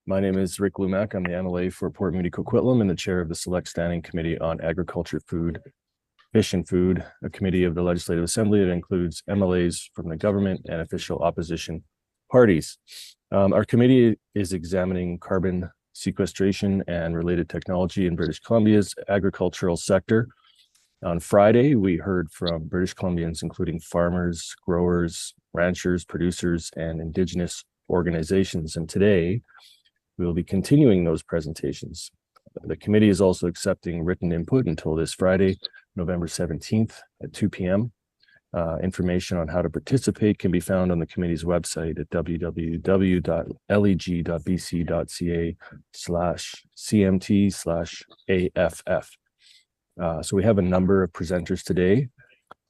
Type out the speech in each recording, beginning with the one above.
My name is Rick Lumac. I'm the MLA for Port Moody Coquitlam and the chair of the Select Standing Committee on Agriculture, Food, Fish and Food, a committee of the Legislative Assembly that includes MLAs from the government and official opposition parties. Our committee is examining carbon sequestration and related technology in British Columbia's agricultural sector. On Friday, we heard from British Columbians, including farmers, growers, ranchers, producers, and Indigenous organizations. And today, we will be continuing those presentations. The committee is also accepting written input until this Friday, November 17th at 2 p.m. Information on how to participate can be found on the committee's website at www.leg.bc.ca/cmt/AFF. So we have a number of presenters today.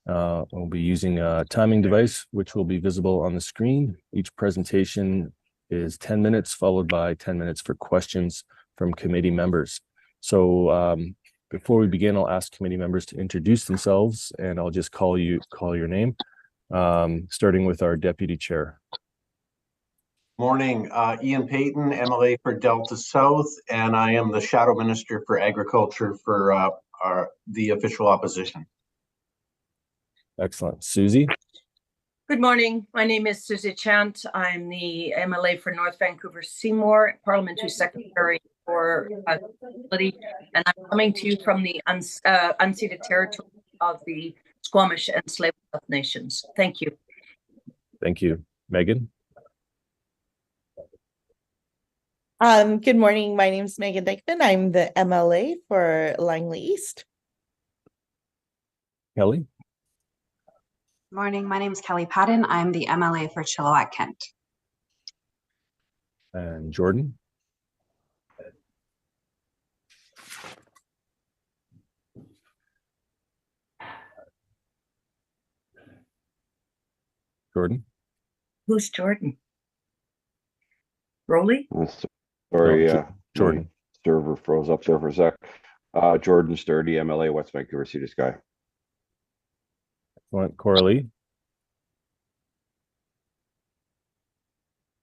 We'll be using a timing device, which will be visible on the screen. Each presentation is 10 minutes, followed by 10 minutes for questions from committee members. So before we begin, I'll ask committee members to introduce themselves, and I'll just call your name, starting with our deputy chair. Morning, Ian Payton, MLA for Delta South, and I am the Shadow Minister for Agriculture for the official opposition. Excellent. Susie? Good morning. My name is Susie Chant. I'm the MLA for North Vancouver Seymour, Parliamentary Secretary for Accessibility, and I'm coming to you from the unceded territory of the Squamish and Tsleil-Waututh Nations. Thank you. Thank you. Megan? Good morning. My name is Megan Dykeman. I'm the MLA for Langley East. Kelly? Morning, my name is Kelly Patton. I'm the MLA for Chilliwack, Kent. And Jordan? Jordan? Who's Jordan? Rowley? Sorry, Jordan. Server froze up there for a sec. Jordan Sturdy, MLA, West Vancouver City Sky. Excellent. Coralie?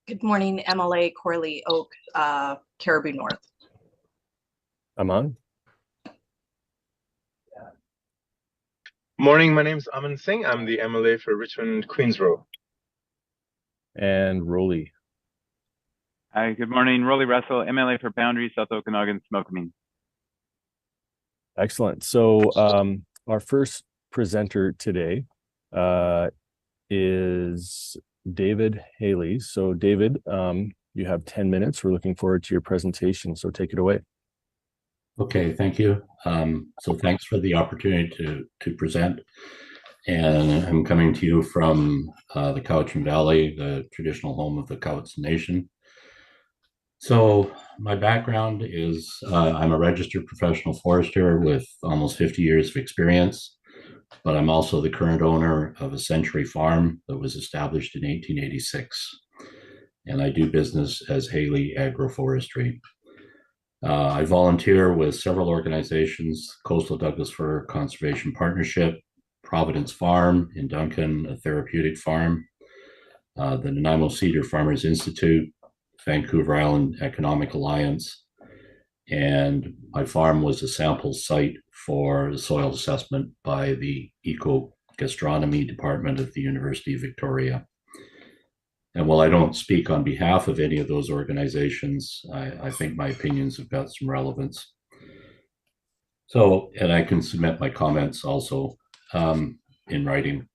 Good morning, MLA Coralie Oak, Caribou North. Aman? Morning, my name is Aman Singh. I'm the MLA for Richmond, Queens Row. And Rowley? Hi, good morning. Rolly Russell, MLA for Boundary, South Okanagan, Smokemean. Excellent. So our first presenter today is David Haley. So David, you have 10 minutes. We're looking forward to your presentation. So take it away. Okay, thank you. So thanks for the opportunity to present. And I'm coming to you from the Cowichan Valley, the traditional home of the Cowichan Nation. So my background is I'm a registered professional forester with almost 50 years of experience, but I'm also the current owner of a century farm that was established in 1886. And I do business as Haley Agroforestry. I volunteer with several organizations: Coastal Douglas Fir Conservation Partnership, Providence Farm in Duncan, a therapeutic farm, the Nanaimo Cedar Farmers Institute, Vancouver Island Economic Alliance, and my farm was a sample site for the soil assessment by the Eco-Gastronomy Department of the University of Victoria. And while I don't speak on behalf of any of those organizations, I think my opinions have got some relevance. So, and I can submit my comments also in writing.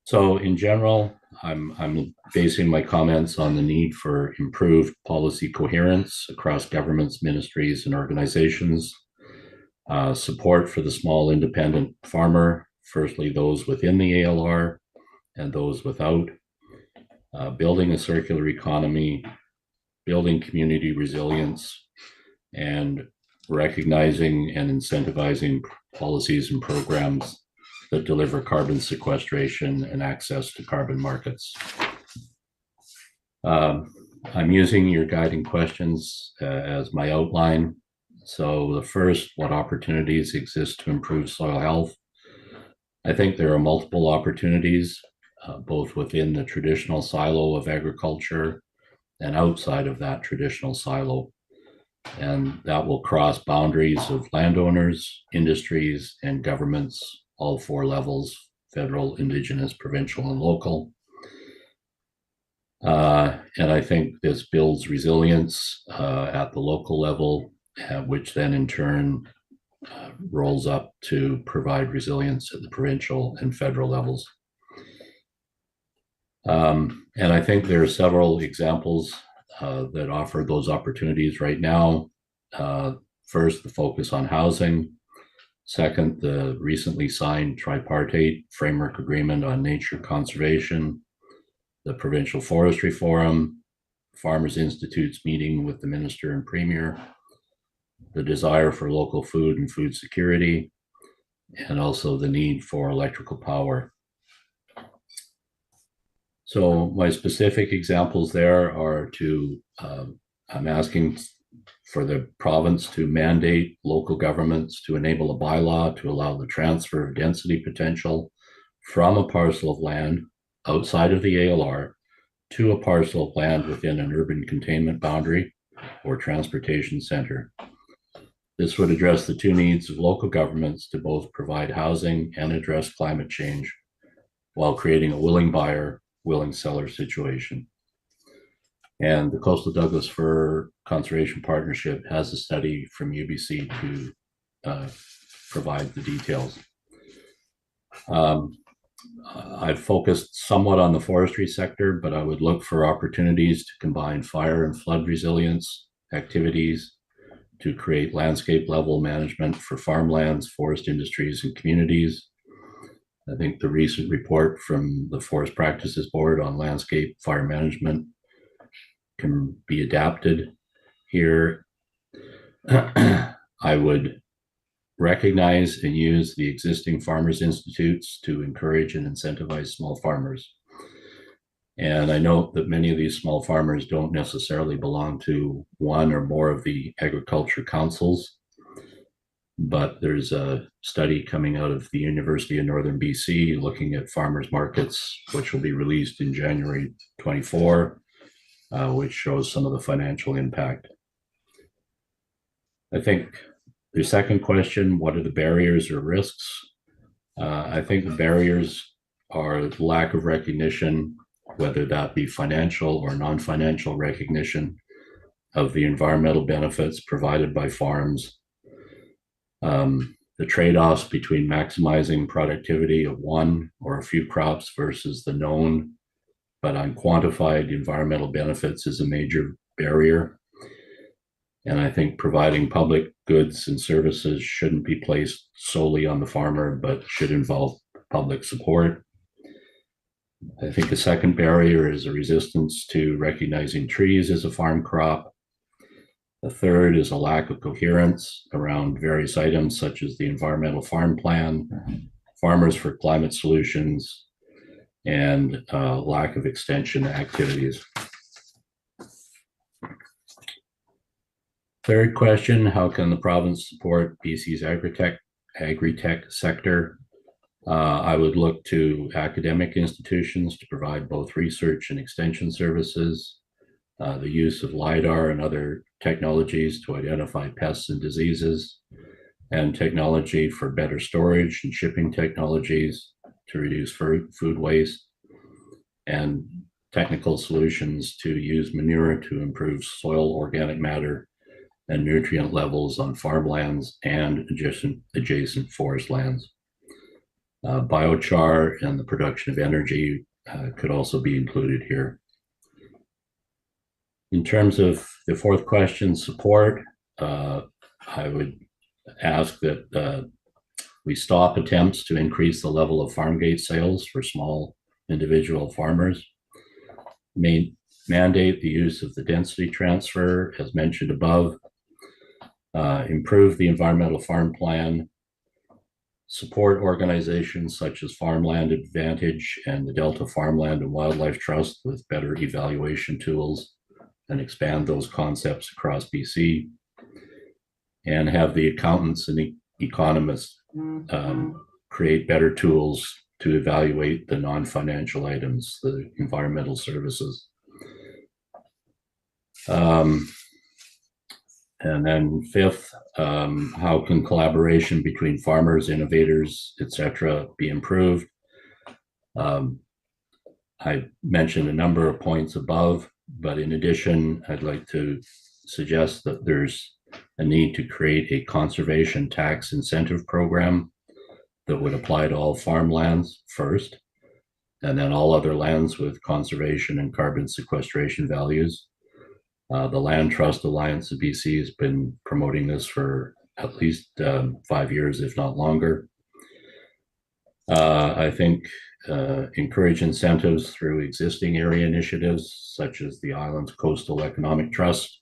So in general, I'm basing my comments on the need for improved policy coherence across governments, ministries, and organizations, support for the small independent farmer, firstly those within the ALR and those without, building a circular economy, building community resilience, and recognizing and incentivizing policies and programs that deliver carbon sequestration and access to carbon markets. I'm using your guiding questions as my outline. So the first, what opportunities exist to improve soil health? I think there are multiple opportunities, both within the traditional silo of agriculture and outside of that traditional silo. And that will cross boundaries of landowners, industries, and governments, all 4 levels: federal, indigenous, provincial, and local. And I think this builds resilience at the local level, which then in turn rolls up to provide resilience at the provincial and federal levels. And I think there are several examples that offer those opportunities right now. First, the focus on housing. Second, the recently signed tripartite framework agreement on nature conservation, the Provincial Forestry Forum, Farmers Institute's meeting with the Minister and Premier, the desire for local food and food security, and also the need for electrical power. So my specific examples there are I'm asking for the province to mandate local governments to enable a bylaw to allow the transfer of density potential from a parcel of land outside of the ALR to a parcel of land within an urban containment boundary or transportation center. This would address the 2 needs of local governments to both provide housing and address climate change while creating a willing buyer, willing seller situation. And the Coastal Douglas Fir Conservation Partnership has a study from UBC to provide the details. I've focused somewhat on the forestry sector, but I would look for opportunities to combine fire and flood resilience activities to create landscape level management for farmlands, forest industries, and communities. I think the recent report from the Forest Practices Board on landscape fire management can be adapted here. I would recognize and use the existing farmers institutes to encourage and incentivize small farmers. And I note that many of these small farmers don't necessarily belong to one or more of the agriculture councils, but there's a study coming out of the University of Northern BC looking at farmers markets, which will be released in January 24, which shows some of the financial impact. I think the second question, what are the barriers or risks? I think the barriers are the lack of recognition, whether that be financial or non-financial recognition of the environmental benefits provided by farms, the trade-offs between maximizing productivity of one or a few crops versus the known but unquantified environmental benefits is a major barrier. And I think providing public goods and services shouldn't be placed solely on the farmer, but should involve public support. I think a second barrier is a resistance to recognizing trees as a farm crop. The third is a lack of coherence around various items such as the Environmental Farm Plan, Farmers for Climate Solutions, and lack of extension activities. Third question, how can the province support BC's agri-tech sector? I would look to academic institutions to provide both research and extension services, the use of LiDAR and other technologies to identify pests and diseases, and technology for better storage and shipping technologies to reduce food waste, and technical solutions to use manure to improve soil organic matter and nutrient levels on farmlands and adjacent forest lands. Biochar and the production of energy could also be included here. In terms of the fourth question, support, I would ask that we stop attempts to increase the level of farm gate sales for small individual farmers, mandate the use of the density transfer as mentioned above, improve the environmental farm plan, support organizations such as Farmland Advantage and the Delta Farmland and Wildlife Trust with better evaluation tools, and expand those concepts across BC, and have the accountants and economists create better tools to evaluate the non-financial items, the environmental services. And then fifth, how can collaboration between farmers, innovators, etc., be improved? I mentioned a number of points above, but in addition, I'd like to suggest that there's a need to create a conservation tax incentive program that would apply to all farmlands first, and then all other lands with conservation and carbon sequestration values. The Land Trust Alliance of BC has been promoting this for at least 5 years, if not longer. I think encourage incentives through existing area initiatives, such as the Islands Coastal Economic Trust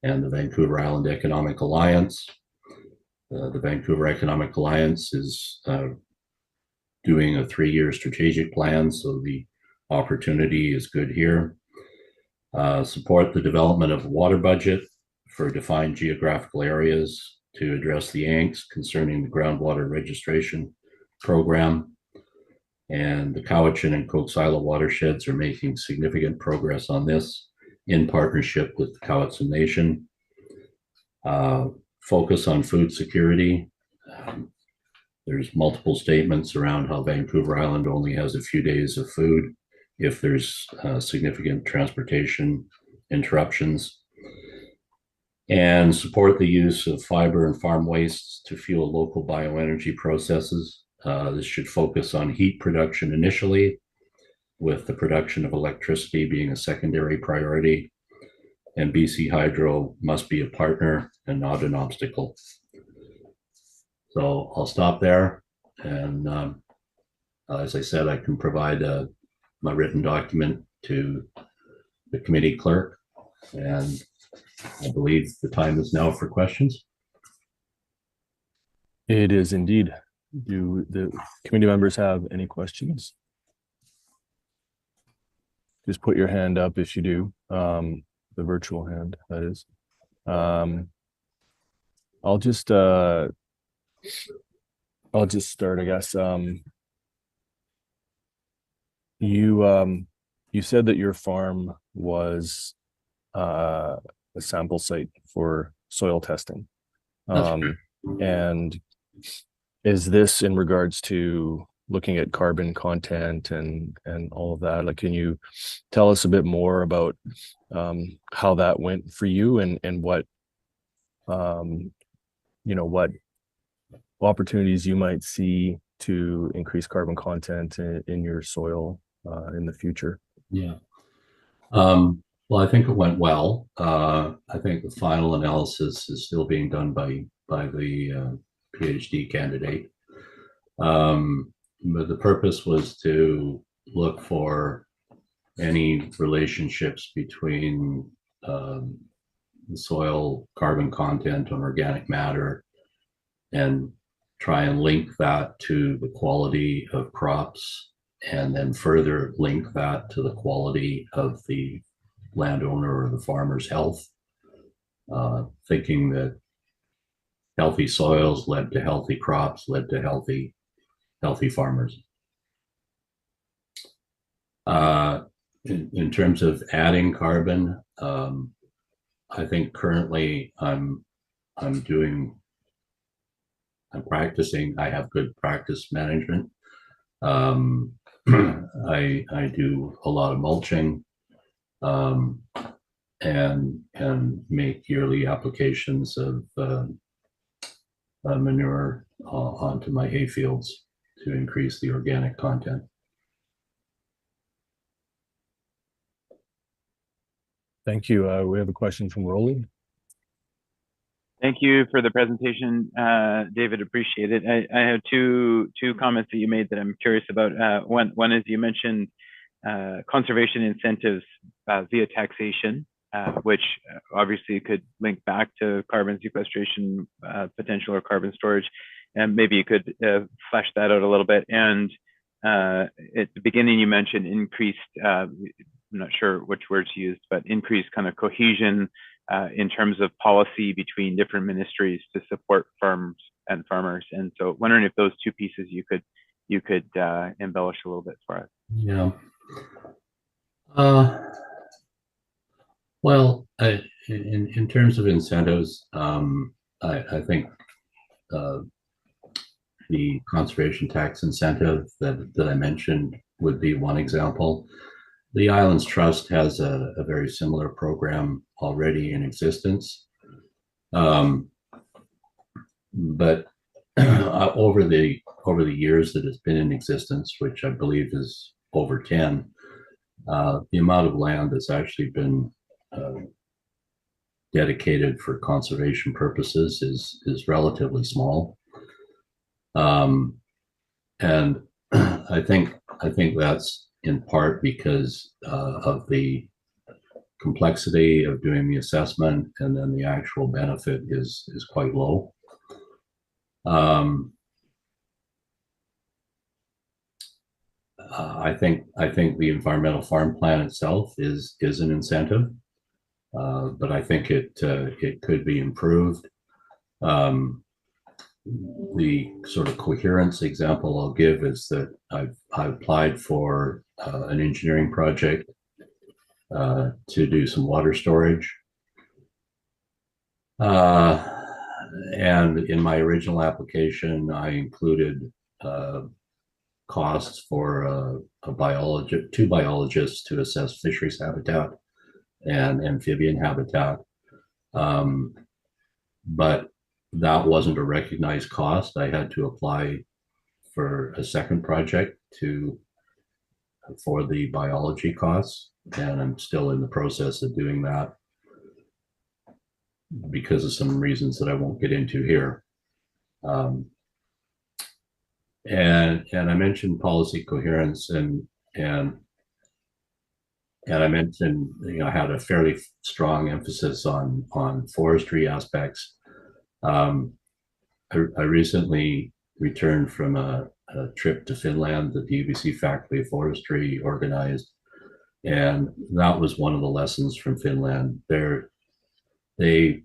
and the Vancouver Island Economic Alliance. The Vancouver Economic Alliance is doing a 3-year strategic plan, so the opportunity is good here. Support the development of a water budget for defined geographical areas to address the angst concerning the groundwater registration program. And the Cowichan and Coates Island watersheds are making significant progress on this in partnership with the Cowichan Nation. Focus on food security. There's multiple statements around how Vancouver Island only has a few days of food if there's significant transportation interruptions, and support the use of fiber and farm wastes to fuel local bioenergy processes. This should focus on heat production initially, with the production of electricity being a secondary priority, and BC Hydro must be a partner and not an obstacle. So I'll stop there, and as I said, I can provide my written document to the committee clerk, and I believe the time is now for questions. It is indeed. Do the committee members have any questions? Just put your hand up if you do, the virtual hand, that is. I'll just start, I guess. You said that your farm was a sample site for soil testing. And is this in regards to looking at carbon content and all of that? Like, can you tell us a bit more about how that went for you, and what what opportunities you might see to increase carbon content in your soil in the future? Yeah. Well, I think it went well. I think the final analysis is still being done by the PhD candidate. But the purpose was to look for any relationships between the soil carbon content on organic matter, and try and link that to the quality of crops, and then further link that to the quality of the landowner or the farmer's health, thinking that healthy soils led to healthy crops, led to healthy farmers. In terms of adding carbon, I think currently I'm practicing. I have good practice management. I do a lot of mulching, and make yearly applications of manure onto my hay fields to increase the organic content. Thank you. We have a question from Rolly. Thank you for the presentation, David. Appreciate it. I have two comments that you made that I'm curious about. One is you mentioned conservation incentives via taxation, which obviously could link back to carbon sequestration potential or carbon storage. And maybe you could flesh that out a little bit. And at the beginning, you mentioned increased, I'm not sure which words you used, but increased kind of cohesion in terms of policy between different ministries to support farms and farmers. And so wondering if those two pieces you could embellish a little bit for us. Yeah. Well, in terms of incentives, I think the conservation tax incentive that I mentioned would be one example. The Islands Trust has a very similar program already in existence. But over the years that it's been in existence, which I believe is over 10, the amount of land that's actually been dedicated for conservation purposes is relatively small. And I think that's in part because of the complexity of doing the assessment, and then the actual benefit is quite low. I think the environmental farm plan itself is an incentive, but I think it could be improved. The sort of coherence example I'll give is that I've applied for an engineering project to do some water storage. And in my original application, I included costs for two biologists to assess fisheries habitat and amphibian habitat. But that wasn't a recognized cost. I had to apply for a second project for the biology costs, and I'm still in the process of doing that because of some reasons that I won't get into here. And I mentioned policy coherence, and I mentioned, I had a fairly strong emphasis on forestry aspects. I recently returned from a trip to Finland that the UBC Faculty of Forestry organized, and that was one of the lessons from Finland. They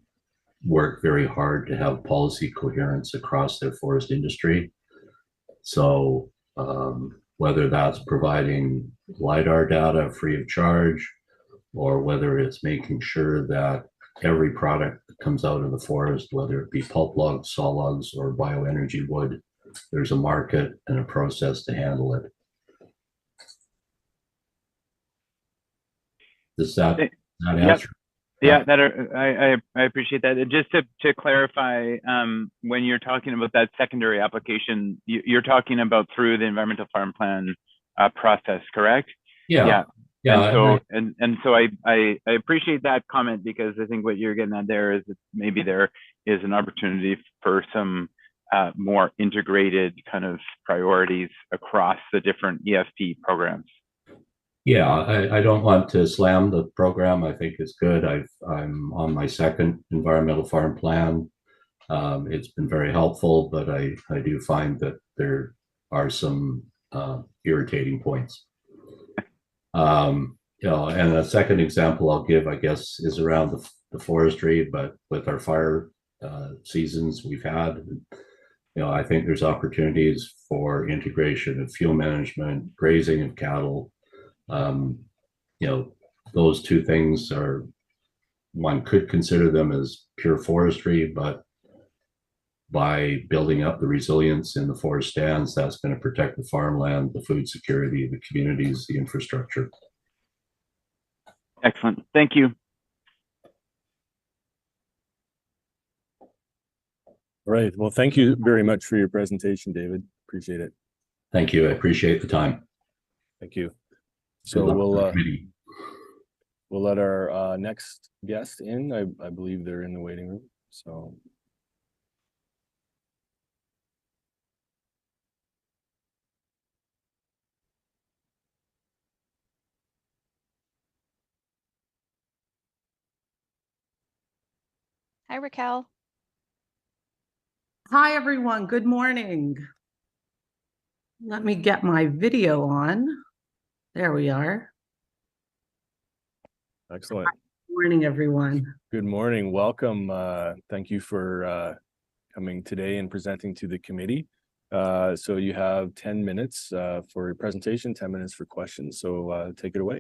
work very hard to have policy coherence across their forest industry. So whether that's providing LiDAR data free of charge, or whether it's making sure that every product that comes out of the forest, whether it be pulp logs, saw logs, or bioenergy wood, there's a market and a process to handle it. Does that answer? Yeah, I appreciate that. And just to clarify, when you're talking about that secondary application, you're talking about through the environmental farm plan process, correct? Yeah. And so I appreciate that comment, because I think what you're getting at there is that maybe there is an opportunity for some more integrated kind of priorities across the different EFP programs. Yeah, I don't want to slam the program. I think it's good. I'm on my second environmental farm plan. It's been very helpful, but I do find that there are some irritating points. And a second example I'll give, I guess, is around the forestry, but with our fire seasons we've had, I think there's opportunities for integration of fuel management, grazing of cattle. Those two things one could consider them as pure forestry, but by building up the resilience in the forest stands, that's going to protect the farmland, the food security, the communities, the infrastructure. Excellent. Thank you. All right. Well, thank you very much for your presentation, David. Appreciate it. Thank you. I appreciate the time. Thank you. So we'll let our next guest in. I believe they're in the waiting room. So. Hi, Raquel. Hi, everyone. Good morning. Let me get my video on. There we are. Excellent. Good morning, everyone. Good morning. Welcome. Thank you for coming today and presenting to the committee. So you have 10 minutes for your presentation, 10 minutes for questions. So take it away.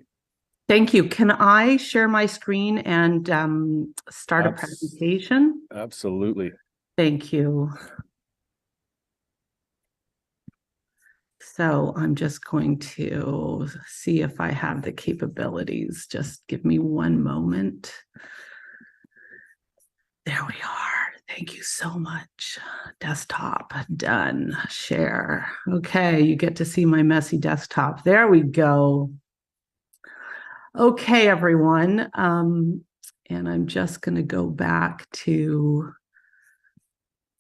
Thank you. Can I share my screen and start a presentation? Absolutely. Thank you. So I'm just going to see if I have the capabilities. Just give me one moment. There we are. Thank you so much. Desktop, done. Share. Okay, you get to see my messy desktop. There we go. Okay, everyone. And I'm just going to go back to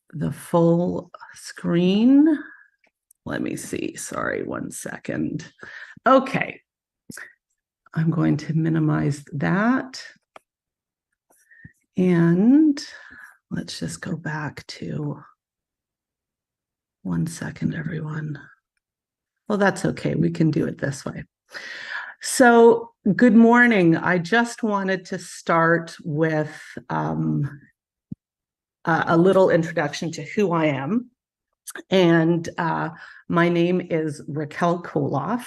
the full screen. Let me see. Sorry, 1 second. Okay. I'm going to minimize that. And let's just go back to 1 second, everyone. Well, that's okay. We can do it this way. So, good morning. I just wanted to start with a little introduction to who I am. And my name is Raquel Koloff,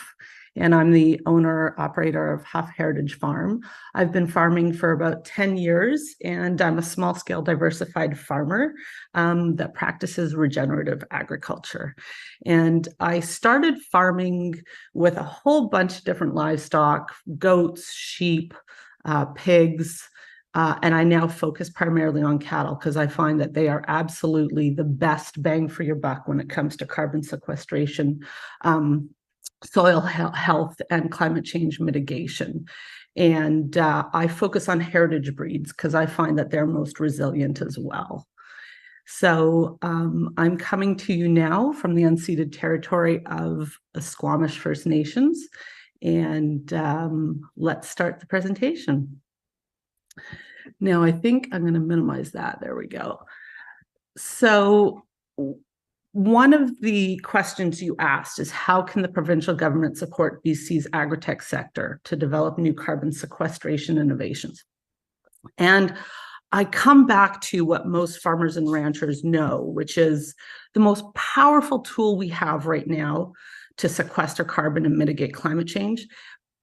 and I'm the owner operator of Huff Heritage Farm. I've been farming for about 10 years, and I'm a small scale diversified farmer that practices regenerative agriculture. And I started farming with a whole bunch of different livestock, goats, sheep, pigs, and I now focus primarily on cattle because I find that they are absolutely the best bang for your buck when it comes to carbon sequestration, soil health, and climate change mitigation. And I focus on heritage breeds because I find that they're most resilient as well. So I'm coming to you now from the unceded territory of the Squamish First Nations. And let's start the presentation. Now, I think I'm going to minimize that. There we go. So one of the questions you asked is, how can the provincial government support BC's agritech sector to develop new carbon sequestration innovations? And I come back to what most farmers and ranchers know, which is the most powerful tool we have right now to sequester carbon and mitigate climate change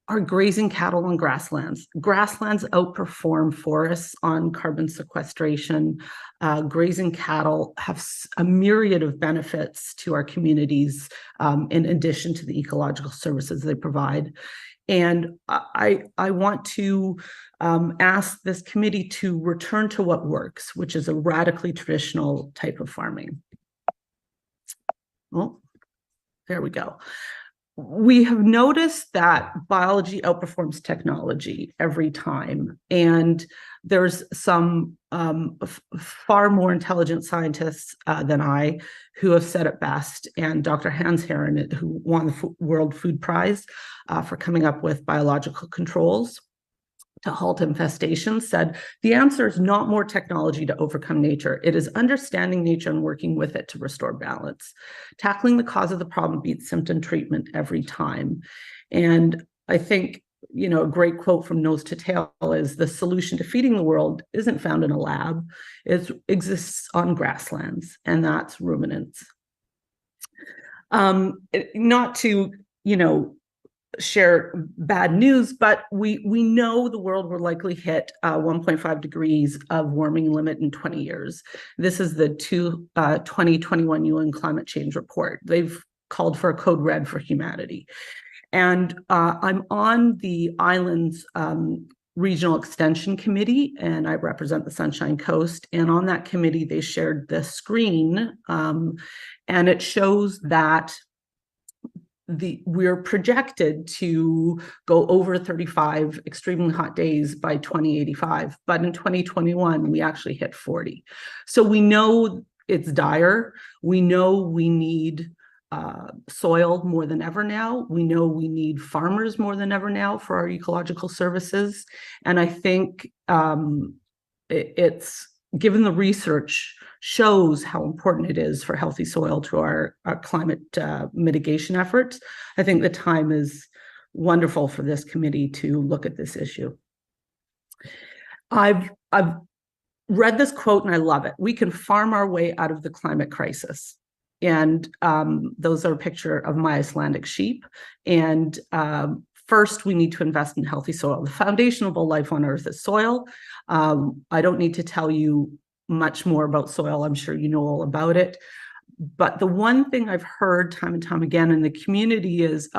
are grazing cattle on grasslands. Grasslands outperform forests on carbon sequestration. Grazing cattle have a myriad of benefits to our communities in addition to the ecological services they provide. And I want to ask this committee to return to what works, which is a radically traditional type of farming. Oh, there we go. We have noticed that biology outperforms technology every time, and there's some far more intelligent scientists than I who have said it best, and Dr. Hans Herren, who won the World Food Prize for coming up with biological controls to halt infestations, said the answer is not more technology to overcome nature. It is understanding nature and working with it to restore balance. Tackling the cause of the problem beats symptom treatment every time. And I think, you know, a great quote from Nose to Tail is, the solution to feeding the world isn't found in a lab. It exists on grasslands, and that's ruminants. Not to, you know, share bad news, but we know the world will likely hit 1.5 degrees of warming limit in 20 years. This is the 2021 UN Climate Change Report. They've called for a code red for humanity. And I'm on the island's Regional Extension Committee, and I represent the Sunshine Coast. And on that committee, they shared this screen, and it shows that we're projected to go over 35 extremely hot days by 2085, but in 2021 we actually hit 40. So we know it's dire. We know we need soil more than ever now. We know we need farmers more than ever now for our ecological services. And I think it's, given the research shows how important it is for healthy soil to our climate mitigation efforts, I think the time is wonderful for this committee to look at this issue. I've read this quote and I love it. We can farm our way out of the climate crisis. And those are a picture of my Icelandic sheep. And First, we need to invest in healthy soil. The foundation of all life on earth is soil. I don't need to tell you much more about soil. I'm sure you know all about it. But the one thing I've heard time and time again in the community is,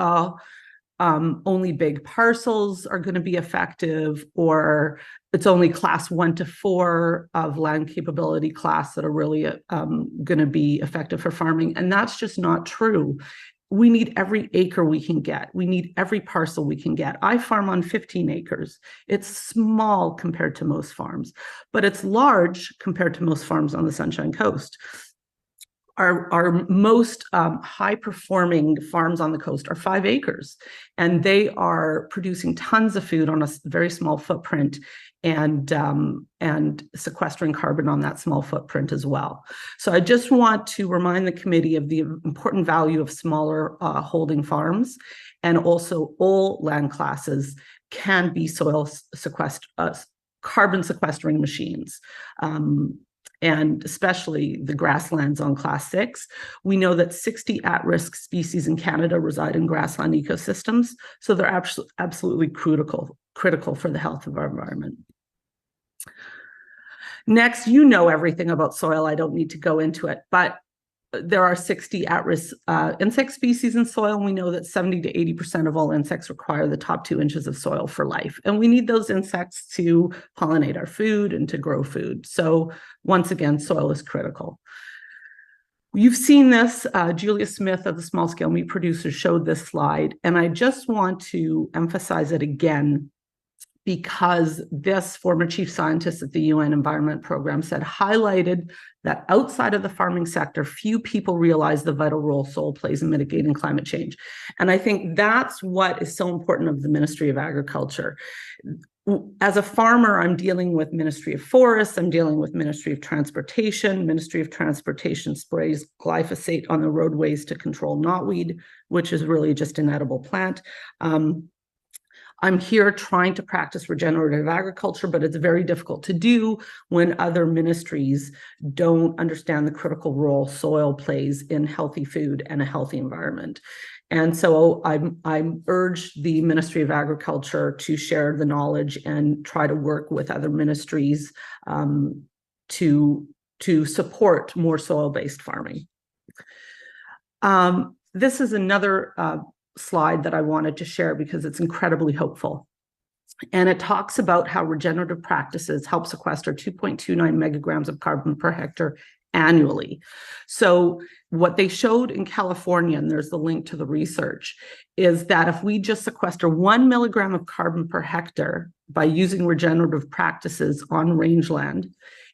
only big parcels are going to be effective, or it's only class 1 to 4 of land capability class that are really going to be effective for farming. And that's just not true. We need every acre we can get. We need every parcel we can get. I farm on 15 acres. It's small compared to most farms, but it's large compared to most farms on the Sunshine Coast. Our most high-performing farms on the coast are 5 acres, and they are producing tons of food on a very small footprint, and sequestering carbon on that small footprint as well. So I just want to remind the committee of the important value of smaller holding farms, and also all land classes can be carbon sequestering machines. And especially the grasslands on class 6. We know that 60 at-risk species in Canada reside in grassland ecosystems, so they're absolutely critical for the health of our environment. Next, you know everything about soil. I don't need to go into it, but there are 60 at-risk insect species in soil, and we know that 70 to 80% of all insects require the top 2 inches of soil for life. And we need those insects to pollinate our food and to grow food. So once again, soil is critical. You've seen this. Julia Smith of the Small Scale Meat Producers showed this slide, and I just want to emphasize it again, because this former chief scientist at the UN Environment Program highlighted that outside of the farming sector, few people realize the vital role soil plays in mitigating climate change. And I think that's what is so important of the Ministry of Agriculture. As a farmer, I'm dealing with Ministry of Forests, I'm dealing with Ministry of Transportation. Ministry of Transportation sprays glyphosate on the roadways to control knotweed, which is really just an edible plant. I'm here trying to practice regenerative agriculture, but it's very difficult to do when other ministries don't understand the critical role soil plays in healthy food and a healthy environment. And so I urge the Ministry of Agriculture to share the knowledge and try to work with other ministries to support more soil-based farming. This is another slide that I wanted to share because it's incredibly hopeful. And it talks about how regenerative practices help sequester 2.29 megagrams of carbon per hectare annually. So what they showed in California, and there's the link to the research, is that if we just sequester 1 milligram of carbon per hectare by using regenerative practices on rangeland,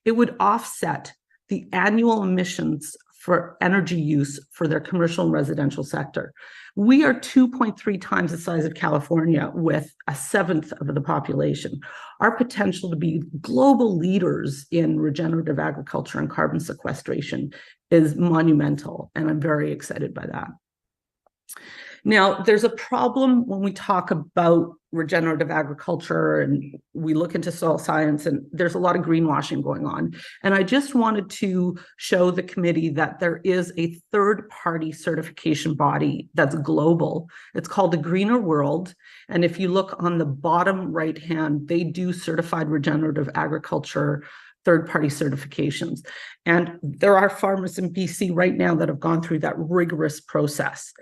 it would offset the annual emissions for energy use for their commercial and residential sector. We are 2.3 times the size of California with 1/7 of the population. Our potential to be global leaders in regenerative agriculture and carbon sequestration is monumental, and I'm very excited by that. Now, there's a problem when we talk about regenerative agriculture and we look into soil science, and there's a lot of greenwashing going on. And I just wanted to show the committee that there is a third-party certification body that's global. It's called the Greener World. And if you look on the bottom right-hand, they do certified regenerative agriculture third-party certifications. And there are farmers in BC right now that have gone through that rigorous process.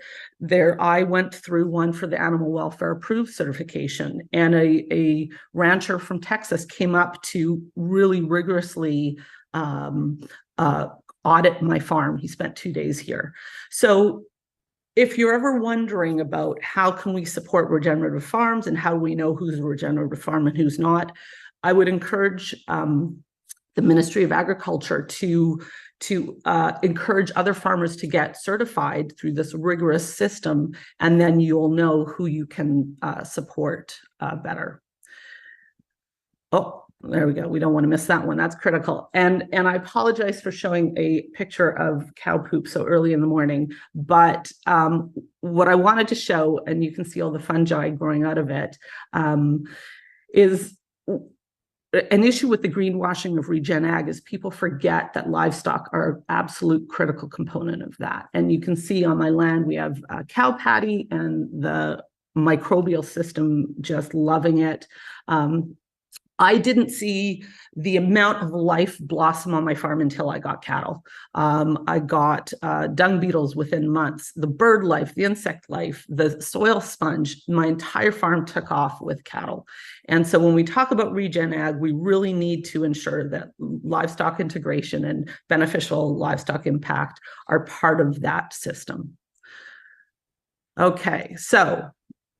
I went through one for the animal welfare approved certification, and a rancher from Texas came up to really rigorously audit my farm. He spent 2 days here. So if you're ever wondering about how can we support regenerative farms and how do we know who's a regenerative farm and who's not, I would encourage the Ministry of Agriculture to encourage other farmers to get certified through this rigorous system, and then you'll know who you can support better. Oh, there we go. We don't want to miss that one. That's critical. And I apologize for showing a picture of cow poop so early in the morning, but what I wanted to show, and you can see all the fungi growing out of it, is an issue with the greenwashing of regen ag is people forget that livestock are an absolute critical component of that. And you can see on my land, we have a cow patty, and the microbial system, just loving it. I didn't see the amount of life blossom on my farm until I got cattle. I got dung beetles within months, the bird life, the insect life, the soil sponge. My entire farm took off with cattle. And so when we talk about regen ag, we really need to ensure that livestock integration and beneficial livestock impact are part of that system. Okay, so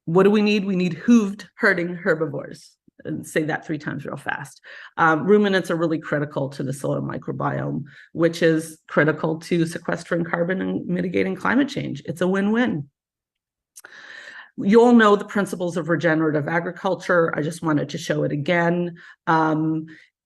what do we need? We need hooved herding herbivores. And say that 3 times real fast. Ruminants are really critical to the soil microbiome, which is critical to sequestering carbon and mitigating climate change. It's a win-win. You all know the principles of regenerative agriculture. I just wanted to show it again.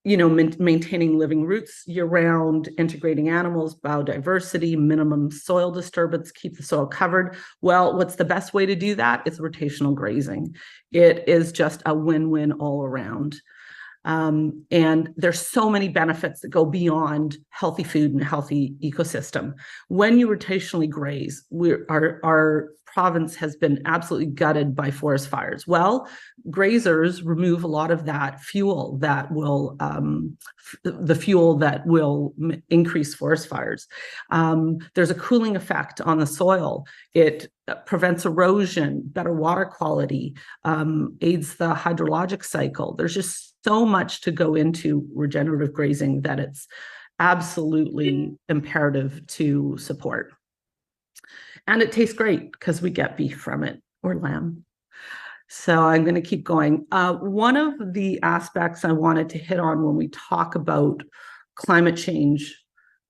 Maintaining living roots year-round, integrating animals, biodiversity, minimum soil disturbance, keep the soil covered. Well, what's the best way to do that? It's rotational grazing. It is just a win-win all around. And there's so many benefits that go beyond healthy food and healthy ecosystem. When you rotationally graze, our province has been absolutely gutted by forest fires. Well, grazers remove a lot of that fuel that will, increase forest fires. There's a cooling effect on the soil. It prevents erosion, better water quality, aids the hydrologic cycle. There's just so much to go into regenerative grazing that it's absolutely imperative to support. And it tastes great because we get beef from it, or lamb. So I'm going to keep going. One of the aspects I wanted to hit on when we talk about climate change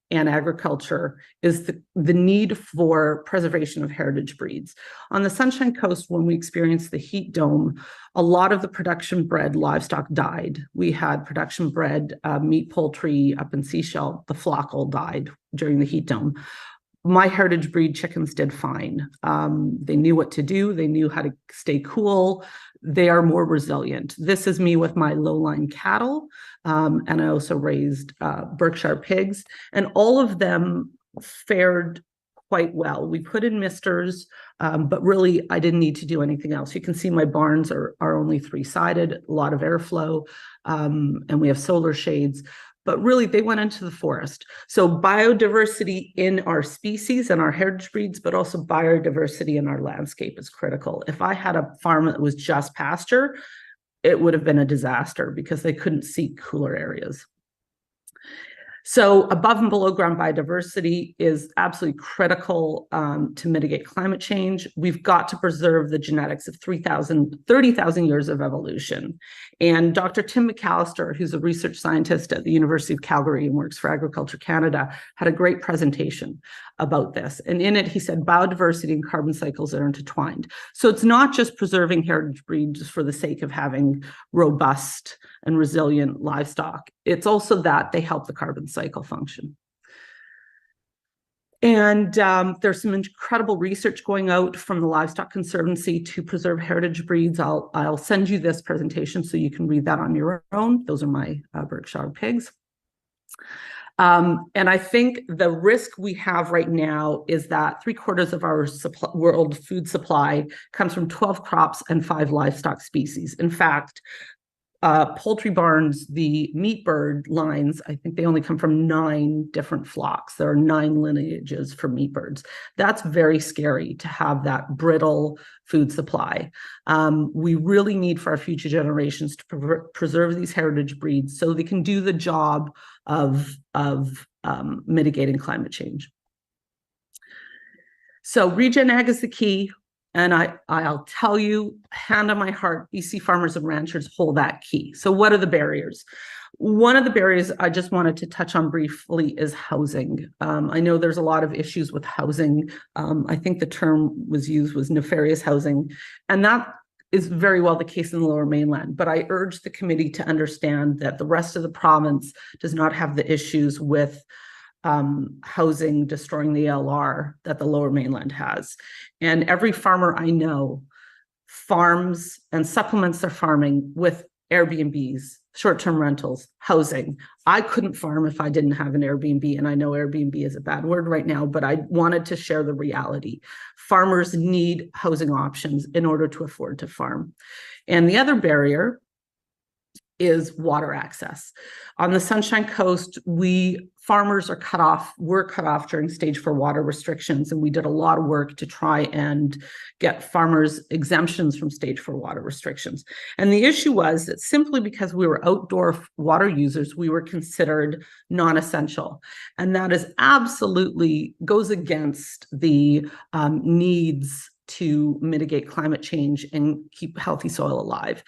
and agriculture is the need for preservation of heritage breeds. On the Sunshine Coast, when we experienced the heat dome, a lot of the production bred livestock died. We had production bred meat poultry up in Seashell. The flock all died during the heat dome. My heritage breed chickens did fine. They knew what to do. They knew how to stay cool. They are more resilient. This is me with my low-line cattle. And I also raised Berkshire pigs, and all of them fared quite well. We put in misters, but really I didn't need to do anything else. You can see my barns are only 3-sided, a lot of airflow, and we have solar shades. But really, they went into the forest. So biodiversity in our species and our heritage breeds, but also biodiversity in our landscape is critical. If I had a farm that was just pasture, it would have been a disaster because they couldn't seek cooler areas. So above and below ground biodiversity is absolutely critical to mitigate climate change. We've got to preserve the genetics of 30,000 years of evolution. And Dr. Tim McAllister, who's a research scientist at the University of Calgary and works for Agriculture Canada, had a great presentation about this. And in it, he said biodiversity and carbon cycles are intertwined. So it's not just preserving heritage breeds for the sake of having robust and resilient livestock. It's also that they help the carbon cycle function. And there's some incredible research going out from the Livestock Conservancy to preserve heritage breeds. I'll send you this presentation so you can read that on your own. Those are my Berkshire pigs. And I think the risk we have right now is that 3/4 of our world food supply comes from 12 crops and 5 livestock species. In fact, poultry barns, the meat bird lines, I think they only come from 9 different flocks. There are 9 lineages for meat birds. That's very scary to have that brittle food supply. We really need for our future generations to preserve these heritage breeds so they can do the job of mitigating climate change. So regen ag is the key. And I'll tell you, hand on my heart, BC farmers and ranchers hold that key. So what are the barriers? One of the barriers I just wanted to touch on briefly is housing. I know there's a lot of issues with housing. I think the term was used was nefarious housing, and that is very well the case in the Lower Mainland. But I urge the committee to understand that the rest of the province does not have the issues with housing destroying the LR that the Lower Mainland has. And every farmer I know farms and supplements their farming with Airbnbs, short-term rentals, housing. I couldn't farm if I didn't have an Airbnb, and I know Airbnb is a bad word right now, but I wanted to share the reality. Farmers need housing options in order to afford to farm. And the other barrier is water access. On the Sunshine Coast, farmers are were cut off during stage 4 water restrictions, and we did a lot of work to try and get farmers exemptions from stage 4 water restrictions. And the issue was that simply because we were outdoor water users, we were considered non-essential. And that is absolutely goes against the needs to mitigate climate change and keep healthy soil alive.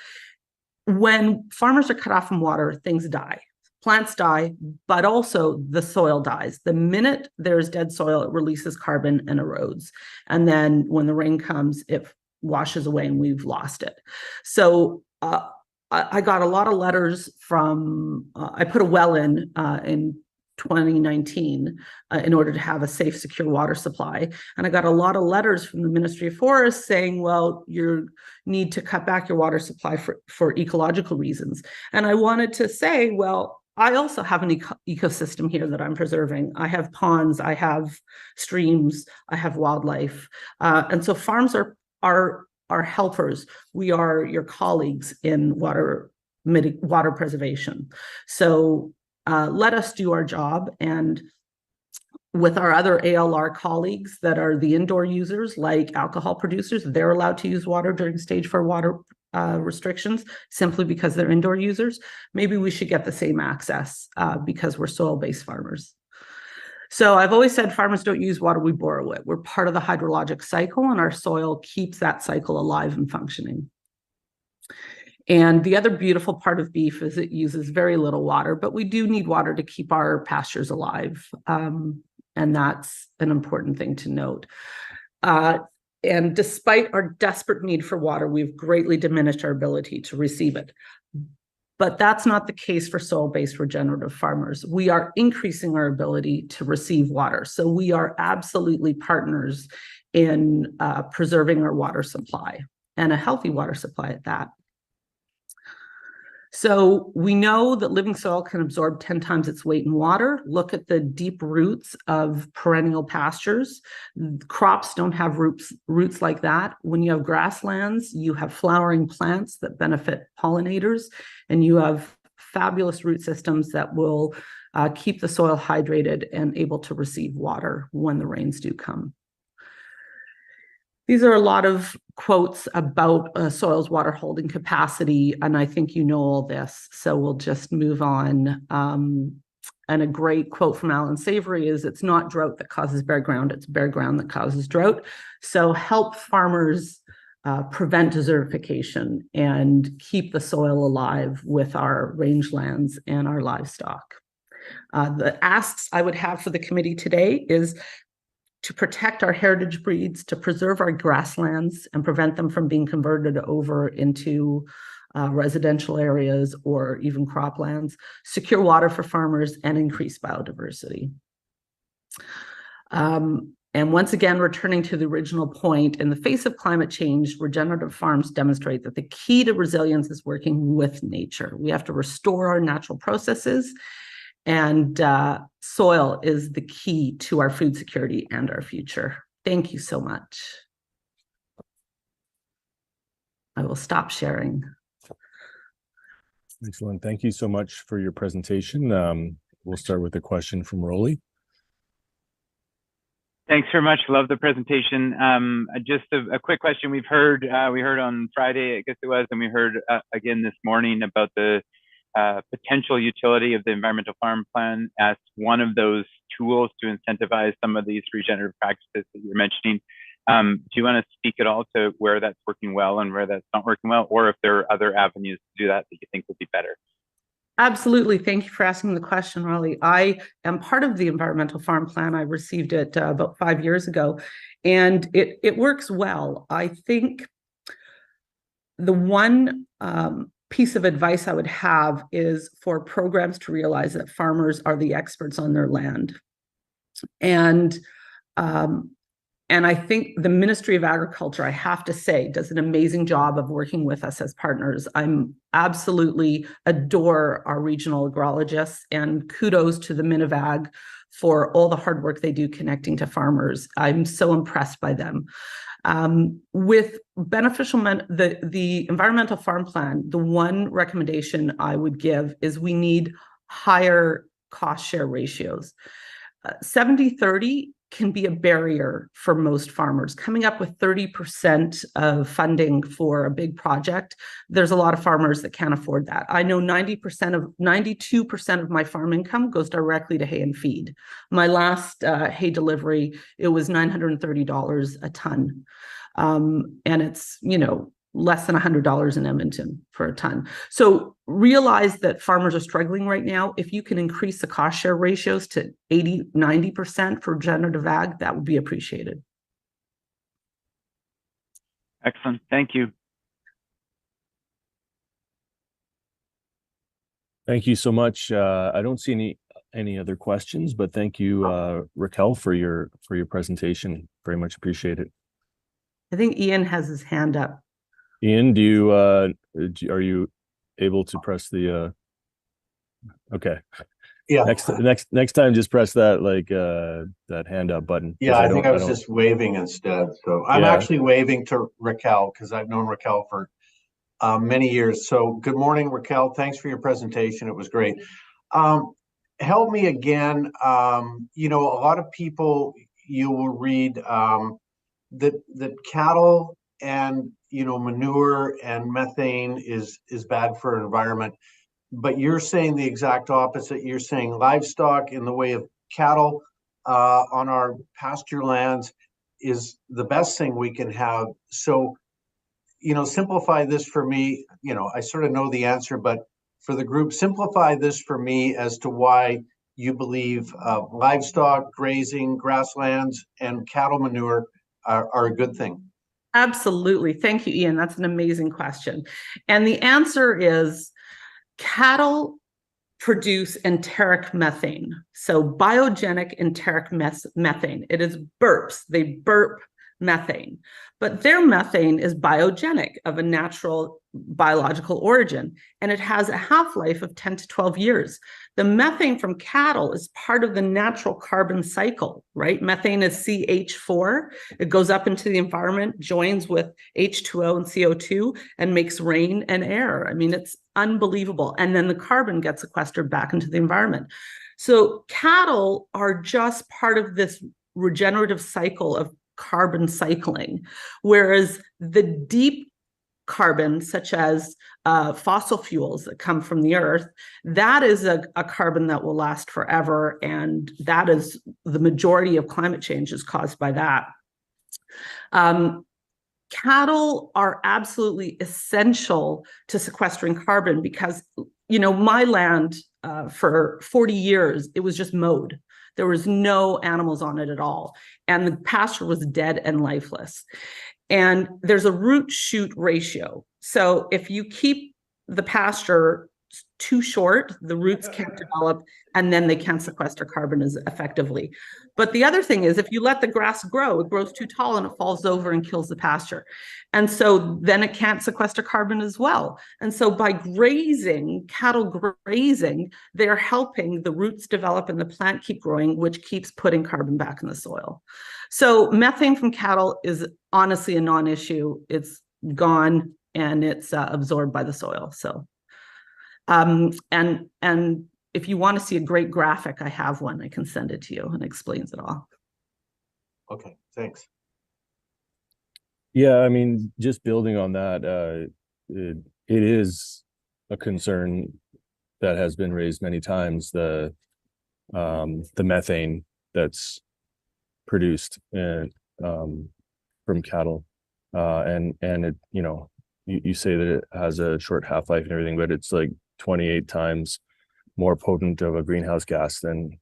When farmers are cut off from water, things die. Plants die, but also the soil dies. The minute there's dead soil, it releases carbon and erodes. And then when the rain comes, it washes away and we've lost it. So I got a lot of letters from, I put a well in 2019 in order to have a safe, secure water supply. And I got a lot of letters from the Ministry of Forests saying, well, you need to cut back your water supply for ecological reasons. And I wanted to say, well, I also have an ecosystem here that I'm preserving. I have ponds, I have streams, I have wildlife. And so farms are helpers. We are your colleagues in water preservation. So let us do our job. And with our other ALR colleagues that are the indoor users, like alcohol producers, they're allowed to use water during stage 4 water restrictions simply because they're indoor users. Maybe we should get the same access because we're soil-based farmers. So I've always said farmers don't use water, we borrow it. We're part of the hydrologic cycle, and our soil keeps that cycle alive and functioning. And the other beautiful part of beef is it uses very little water, but we do need water to keep our pastures alive. And that's an important thing to note. And despite our desperate need for water, we've greatly diminished our ability to receive it. But that's not the case for soil-based regenerative farmers. We are increasing our ability to receive water. So we are absolutely partners in preserving our water supply, and a healthy water supply at that. So we know that living soil can absorb 10 times its weight in water. Look at the deep roots of perennial pastures. Crops don't have roots like that. When you have grasslands, you have flowering plants that benefit pollinators, and you have fabulous root systems that will keep the soil hydrated and able to receive water when the rains do come. These are a lot of quotes about soil's water holding capacity, and I think you know all this, so we'll just move on. And a great quote from Alan Savory is, it's not drought that causes bare ground, it's bare ground that causes drought. So help farmers prevent desertification and keep the soil alive with our rangelands and our livestock. The asks I would have for the committee today is to protect our heritage breeds, to preserve our grasslands and prevent them from being converted over into residential areas or even croplands, secure water for farmers, and increase biodiversity. And once again, returning to the original point, in the face of climate change, regenerative farms demonstrate that the key to resilience is working with nature. We have to restore our natural processes, and soil is the key to our food security and our future. Thank you so much. I will stop sharing. Excellent. Thank you so much for your presentation. We'll start with a question from Rolly. Thanks very much. Love the presentation. Just a quick question. We heard on Friday, I guess it was, and we heard again this morning about the potential utility of the environmental farm plan as one of those tools to incentivize some of these regenerative practices that you're mentioning. Do you want to speak at all to where that's working well and where that's not working well, or if there are other avenues to do that that you think would be better? Absolutely. Thank you for asking the question, Raleigh. I am part of the environmental farm plan. I received it about 5 years ago, and it works well. I think the one piece of advice I would have is for programs to realize that farmers are the experts on their land, and And I think the Ministry of Agriculture, I have to say, does an amazing job of working with us as partners. I'm absolutely adore our regional agrologists, and kudos to the Minivag for all the hard work they do connecting to farmers. I'm so impressed by them. With the environmental farm plan, the one recommendation I would give is we need higher cost share ratios. 70-30 can be a barrier for most farmers. Coming up with 30% of funding for a big project, there's a lot of farmers that can't afford that. I know 92% of my farm income goes directly to hay and feed. My last hay delivery, it was $930 a ton. And it's, less than $100 in Edmonton for a ton. So realize that farmers are struggling right now. If you can increase the cost share ratios to 80-90% for regenerative ag, that would be appreciated. Excellent. Thank you. Thank you so much. I don't see any other questions, but thank you, Raquel, for your presentation. Very much appreciate it. I think Ian has his hand up. Ian, are you able to press the okay. Yeah. Next time just press that that hand up button. Yeah, I think I was just waving instead. So I'm actually waving to Raquel because I've known Raquel for many years. So good morning, Raquel. Thanks for your presentation. It was great. Help me again. A lot of people, you will read that cattle and manure and methane is bad for an environment, but you're saying the exact opposite. You're saying livestock in the way of cattle on our pasture lands is the best thing we can have. So, simplify this for me. I sort of know the answer, but for the group, simplify this for me as to why you believe livestock, grazing, grasslands, and cattle manure are a good thing. Absolutely. Thank you, Ian. That's an amazing question. And the answer is cattle produce enteric methane. So biogenic enteric methane. It is burps. They burp methane, but their methane is biogenic, of a natural biological origin, and it has a half-life of 10 to 12 years. The methane from cattle is part of the natural carbon cycle, right? Methane is CH4. It goes up into the environment, joins with H2O and CO2, and makes rain and air. I mean, it's unbelievable. And then the carbon gets sequestered back into the environment. So cattle are just part of this regenerative cycle of carbon cycling, whereas the deep carbon, such as fossil fuels that come from the earth, that is a carbon that will last forever, and that is the majority of climate change is caused by that. Cattle are absolutely essential to sequestering carbon because, my land for 40 years, it was just mowed. There was no animals on it at all. And the pasture was dead and lifeless. And there's a root shoot ratio. So if you keep the pasture too short, the roots can't develop, and then they can't sequester carbon as effectively. But the other thing is, if you let the grass grow, it grows too tall and it falls over and kills the pasture. And so then it can't sequester carbon as well. And so by grazing, cattle grazing, they're helping the roots develop and the plant keep growing, which keeps putting carbon back in the soil. So methane from cattle is honestly a non-issue. It's gone and it's absorbed by the soil. So, and if you want to see a great graphic, I have one. I can send it to you and explains it all. Okay, thanks. Yeah, I mean, just building on that, it is a concern that has been raised many times, the methane that's produced from cattle, and it, you say that it has a short half-life and everything, but it's like 28 times more potent of a greenhouse gas than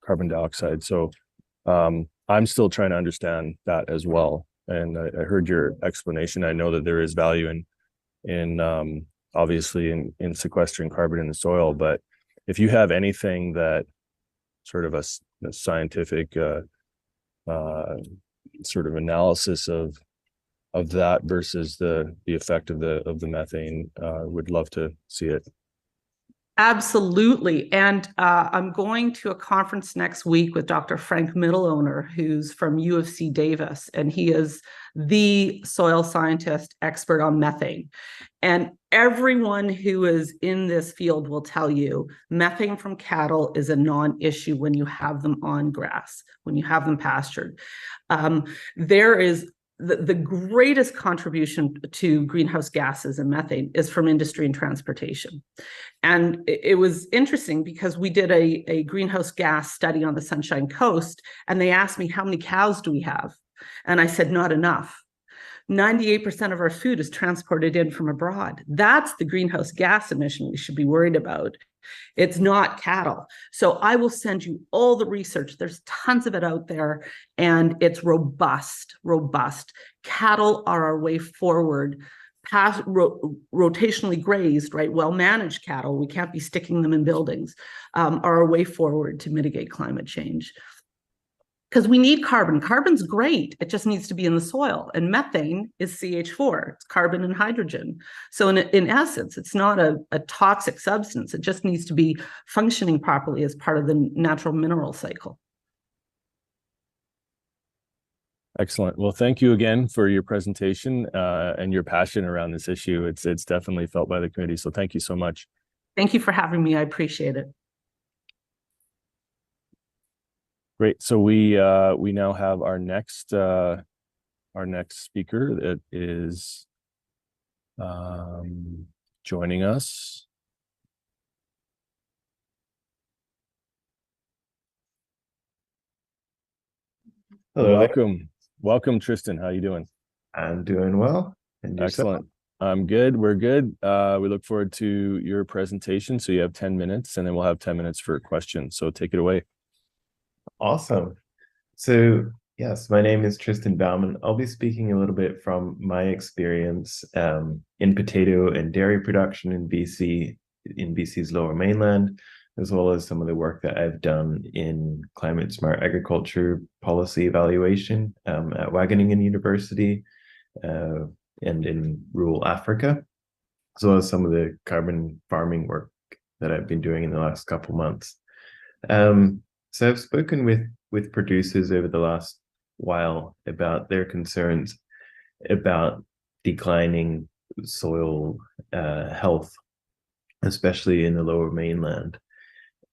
carbon dioxide. So I'm still trying to understand that as well. And I heard your explanation. I know that there is value in obviously in sequestering carbon in the soil, but if you have anything that sort of a scientific sort of analysis of that versus the effect of the methane. Would love to see it. Absolutely. And I'm going to a conference next week with Dr. Frank Middleowner, who's from U of C Davis, and he is the soil scientist expert on methane. And everyone who is in this field will tell you methane from cattle is a non-issue when you have them on grass, when you have them pastured. There is the greatest contribution to greenhouse gases and methane is from industry and transportation. And it was interesting because we did a greenhouse gas study on the Sunshine Coast, and they asked me, how many cows do we have? And I said, not enough. 98% of our food is transported in from abroad. That's the greenhouse gas emission we should be worried about. It's not cattle. So I will send you all the research. There's tons of it out there, and it's robust. Cattle are our way forward. Rotationally grazed, right? Well-managed cattle, we can't be sticking them in buildings, are our way forward to mitigate climate change. Because we need carbon. Carbon's great. It just needs to be in the soil. And methane is CH4. It's carbon and hydrogen. So in essence, it's not a toxic substance. It just needs to be functioning properly as part of the natural mineral cycle. Excellent. Well, thank you again for your presentation and your passion around this issue. It's definitely felt by the committee. So thank you so much. Thank you for having me. I appreciate it. Great. So we now have our next speaker that is joining us. Hello. Welcome, Tristan. How you doing? I'm doing well. And yourself? Excellent. I'm good. We're good. We look forward to your presentation. So you have 10 minutes, and then we'll have 10 minutes for questions. So take it away. Awesome. So yes, my name is Tristan Bauman. I'll be speaking a little bit from my experience in potato and dairy production in BC, in BC's Lower Mainland, as well as some of the work that I've done in climate smart agriculture policy evaluation at Wageningen University and in rural Africa, as well as some of the carbon farming work that I've been doing in the last couple months. So I've spoken with producers over the last while about their concerns about declining soil health, especially in the Lower Mainland.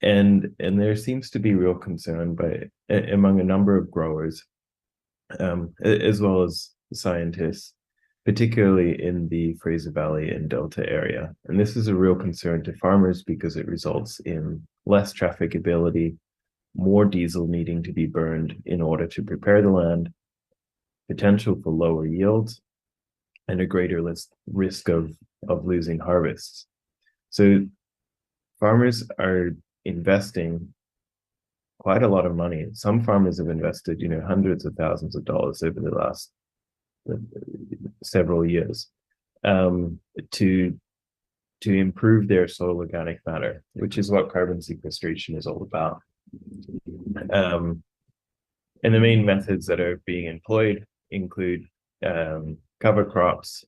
And there seems to be real concern among a number of growers, as well as scientists, particularly in the Fraser Valley and Delta area. And this is a real concern to farmers because it results in less trafficability, more diesel needing to be burned in order to prepare the land, potential for lower yields, and a greater risk of losing harvests. So farmers are investing quite a lot of money. Some farmers have invested, hundreds of thousands of dollars over the last several years to improve their soil organic matter, which is what carbon sequestration is all about. And the main methods that are being employed include cover crops,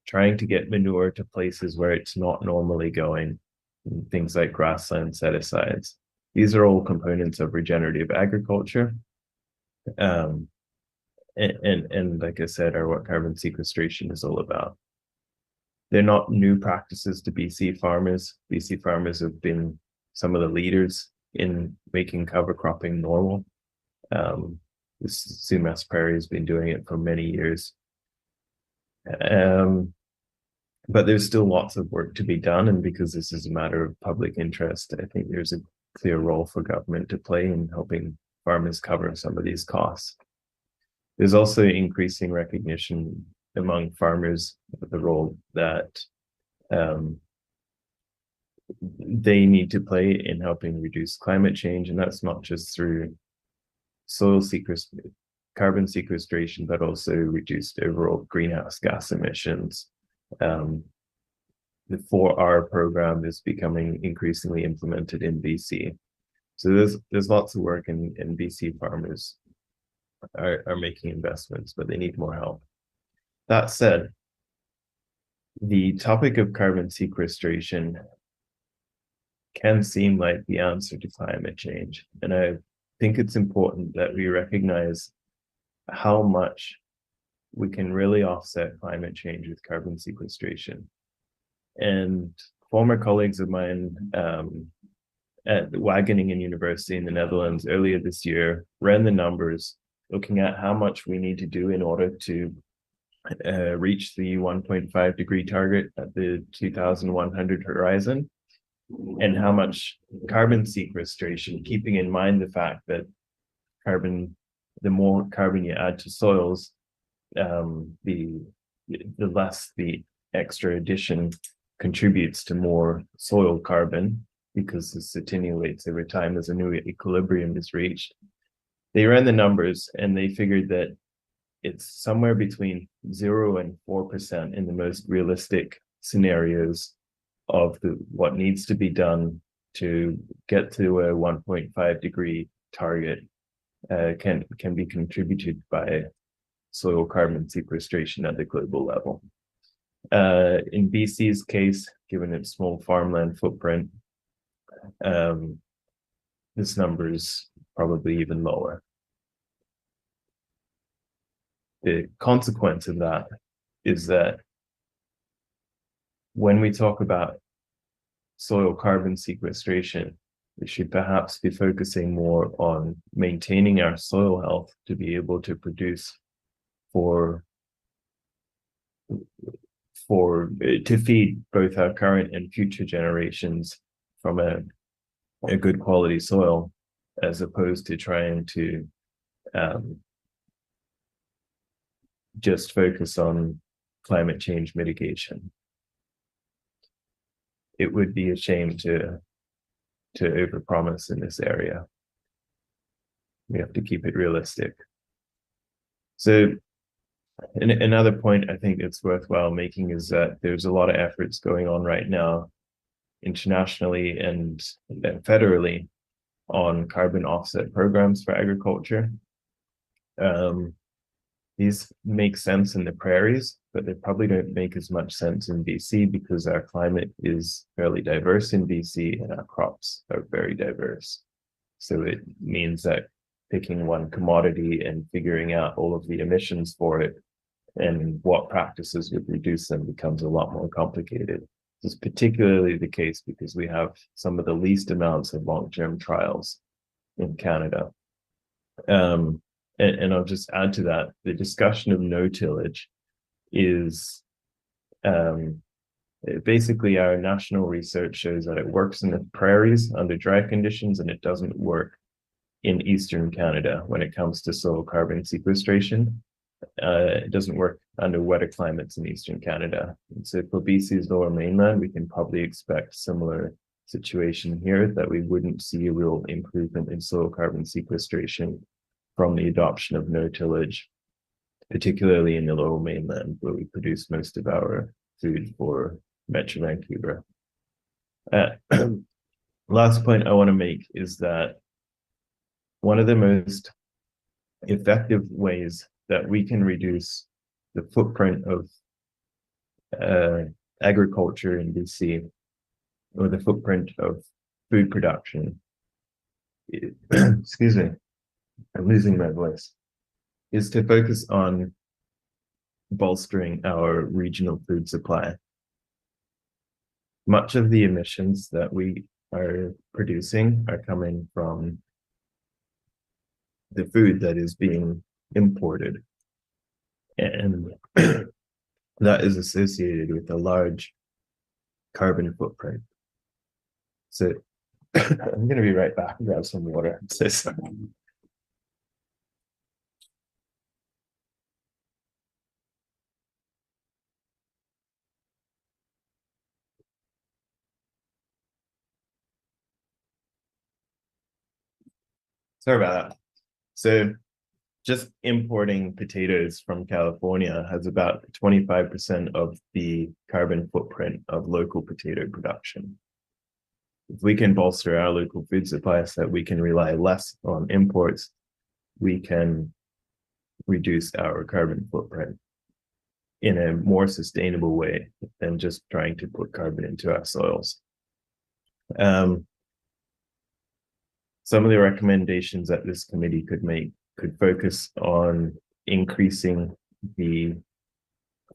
trying to get manure to places where it's not normally going, things like grassland set-asides. These are all components of regenerative agriculture. And like I said, are what carbon sequestration is all about. They're not new practices to BC farmers. BC farmers have been some of the leaders in making cover cropping normal. The Sumas Prairie has been doing it for many years. But there's still lots of work to be done, and because this is a matter of public interest, I think there's a clear role for government to play in helping farmers cover some of these costs. There's also increasing recognition among farmers of the role that they need to play in helping reduce climate change, and that's not just through carbon sequestration, but also reduced overall greenhouse gas emissions. The 4R program is becoming increasingly implemented in BC. So there's lots of work, and BC farmers are making investments, but they need more help. That said, the topic of carbon sequestration can seem like the answer to climate change. And I think it's important that we recognize how much we can really offset climate change with carbon sequestration. And former colleagues of mine at Wageningen University in the Netherlands earlier this year ran the numbers looking at how much we need to do in order to reach the 1.5 degree target at the 2100 horizon, and how much carbon sequestration, keeping in mind the fact that the more carbon you add to soils, the less the extra addition contributes to more soil carbon, because this attenuates over time as a new equilibrium is reached. They ran the numbers and they figured that it's somewhere between 0 and 4% in the most realistic scenarios of what needs to be done to get to a 1.5 degree target can be contributed by soil carbon sequestration at the global level. In BC's case, given its small farmland footprint, this number is probably even lower. The consequence of that is that when we talk about soil carbon sequestration, we should perhaps be focusing more on maintaining our soil health to be able to produce to feed both our current and future generations from a good quality soil, as opposed to trying to just focus on climate change mitigation. It would be a shame to overpromise in this area. We have to keep it realistic. So another point I think it's worthwhile making is that there's a lot of efforts going on right now, internationally and federally, on carbon offset programs for agriculture. These make sense in the prairies, but they probably don't make as much sense in BC because our climate is fairly diverse in BC and our crops are very diverse. So it means that picking one commodity and figuring out all of the emissions for it and what practices would reduce them becomes a lot more complicated. This is particularly the case because we have some of the least amounts of long-term trials in Canada. And I'll just add to that, the discussion of no tillage is basically our national research shows that it works in the prairies under dry conditions and it doesn't work in Eastern Canada when it comes to soil carbon sequestration. It doesn't work under wetter climates in Eastern Canada. And so for BC's lower mainland, we can probably expect similar situation here, that we wouldn't see a real improvement in soil carbon sequestration from the adoption of no tillage, particularly in the lower mainland, where we produce most of our food for Metro Vancouver. Last point I want to make is that one of the most effective ways that we can reduce the footprint of agriculture in BC, or the footprint of food production, excuse me, I'm losing my voice, is to focus on bolstering our regional food supply. Much of the emissions that we are producing are coming from the food that is being imported. And that is associated with a large carbon footprint. So I'm going to be right back and grab some water. So sorry. Sorry about that. So just importing potatoes from California has about 25% of the carbon footprint of local potato production. If we can bolster our local food supply so that we can rely less on imports, we can reduce our carbon footprint in a more sustainable way than just trying to put carbon into our soils. Some of the recommendations that this committee could make could focus on increasing the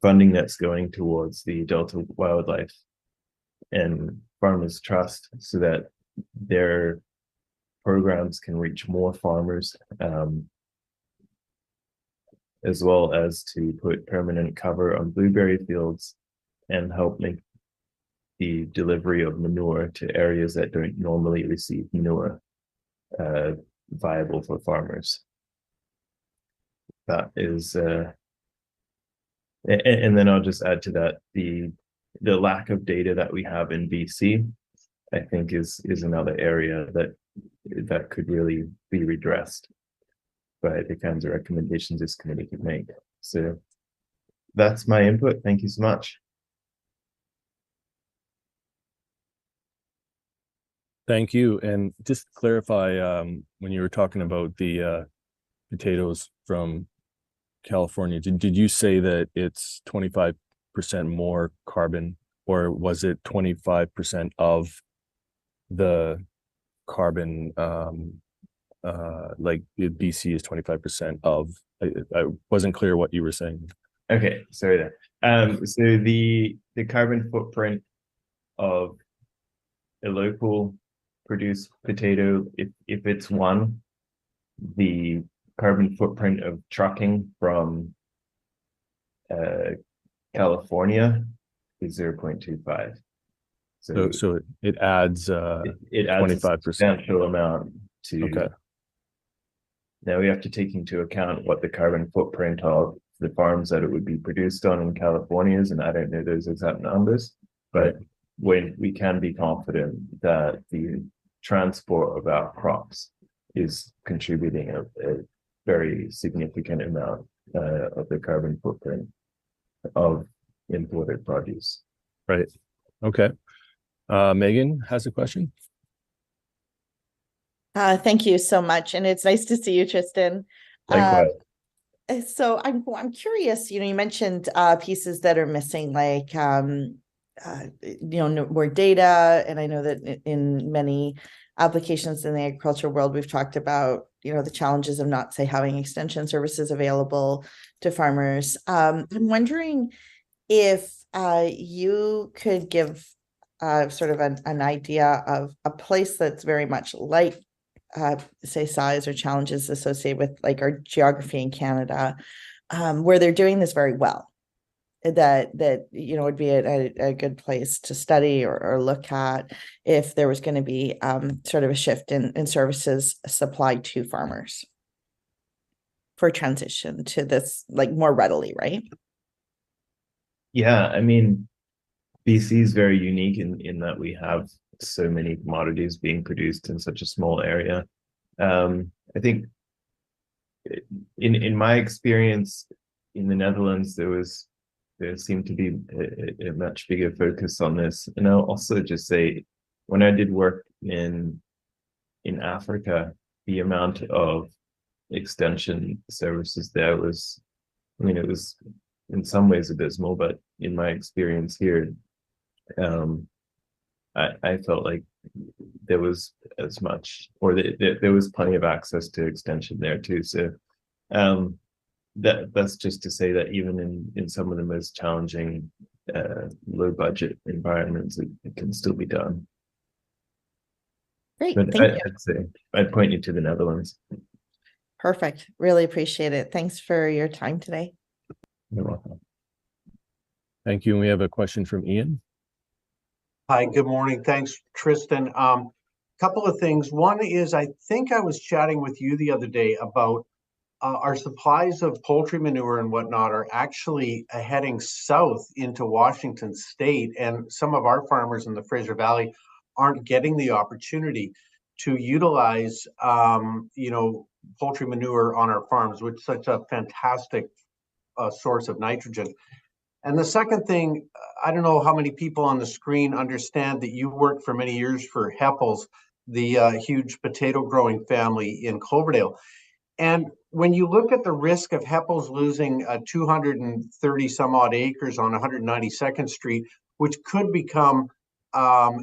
funding that's going towards the Delta Wildlife and Farmers Trust so that their programs can reach more farmers, as well as to put permanent cover on blueberry fields and help make the delivery of manure to areas that don't normally receive manure viable for farmers. That is, and then I'll just add to that the lack of data that we have in BC, I think is another area that could really be redressed by the kinds of recommendations this committee could make. So that's my input. Thank you so much. Thank you. And just to clarify, when you were talking about the potatoes from California, did you say that it's 25% more carbon, or was it 25% of the carbon, like BC is 25% of? I wasn't clear what you were saying. Okay, sorry there. So the carbon footprint of a local produced potato, if it's one, the carbon footprint of trucking from California is 0.25. So it adds it adds 25%. a substantial amount to. Okay. Now we have to take into account what the carbon footprint of the farms that it would be produced on in California is, and I don't know those exact numbers, but when we can be confident that the transport of our crops is contributing a very significant amount of the carbon footprint of imported produce. Right. Okay. Megan has a question. Thank you so much. And it's nice to see you, Tristan. Likewise. So I'm curious, you mentioned pieces that are missing, like more data. And I know that in many applications in the agriculture world, we've talked about, the challenges of not, say, having extension services available to farmers. I'm wondering if you could give sort of an idea of a place that's very much like, say, size or challenges associated with like our geography in Canada, where they're doing this very well. That would be a good place to study or look at if there was going to be sort of a shift in services supplied to farmers for transition to this, like, more readily, right? Yeah, I mean, BC is very unique in that we have so many commodities being produced in such a small area. I think in my experience in the Netherlands, there seemed to be a much bigger focus on this. And I'll also just say, when I did work in Africa, the amount of extension services there was, it was in some ways abysmal, but in my experience here, I felt like there was as much, or there was plenty of access to extension there too. So that's just to say that even in some of the most challenging low budget environments, it can still be done. Great, but thank you. I'd point you to the Netherlands. Perfect. Really appreciate it. Thanks for your time today. You're welcome. Thank you. And we have a question from Ian. Hi, good morning. Thanks, Tristan. Couple of things. One is, I think I was chatting with you the other day about our supplies of poultry manure and whatnot are actually heading south into Washington State, and some of our farmers in the Fraser Valley aren't getting the opportunity to utilize, poultry manure on our farms, which is such a fantastic source of nitrogen. And the second thing, I don't know how many people on the screen understand that you worked for many years for Heppels, the huge potato growing family in Cloverdale. And when you look at the risk of Heppel's losing 230 some odd acres on 192nd Street, which could become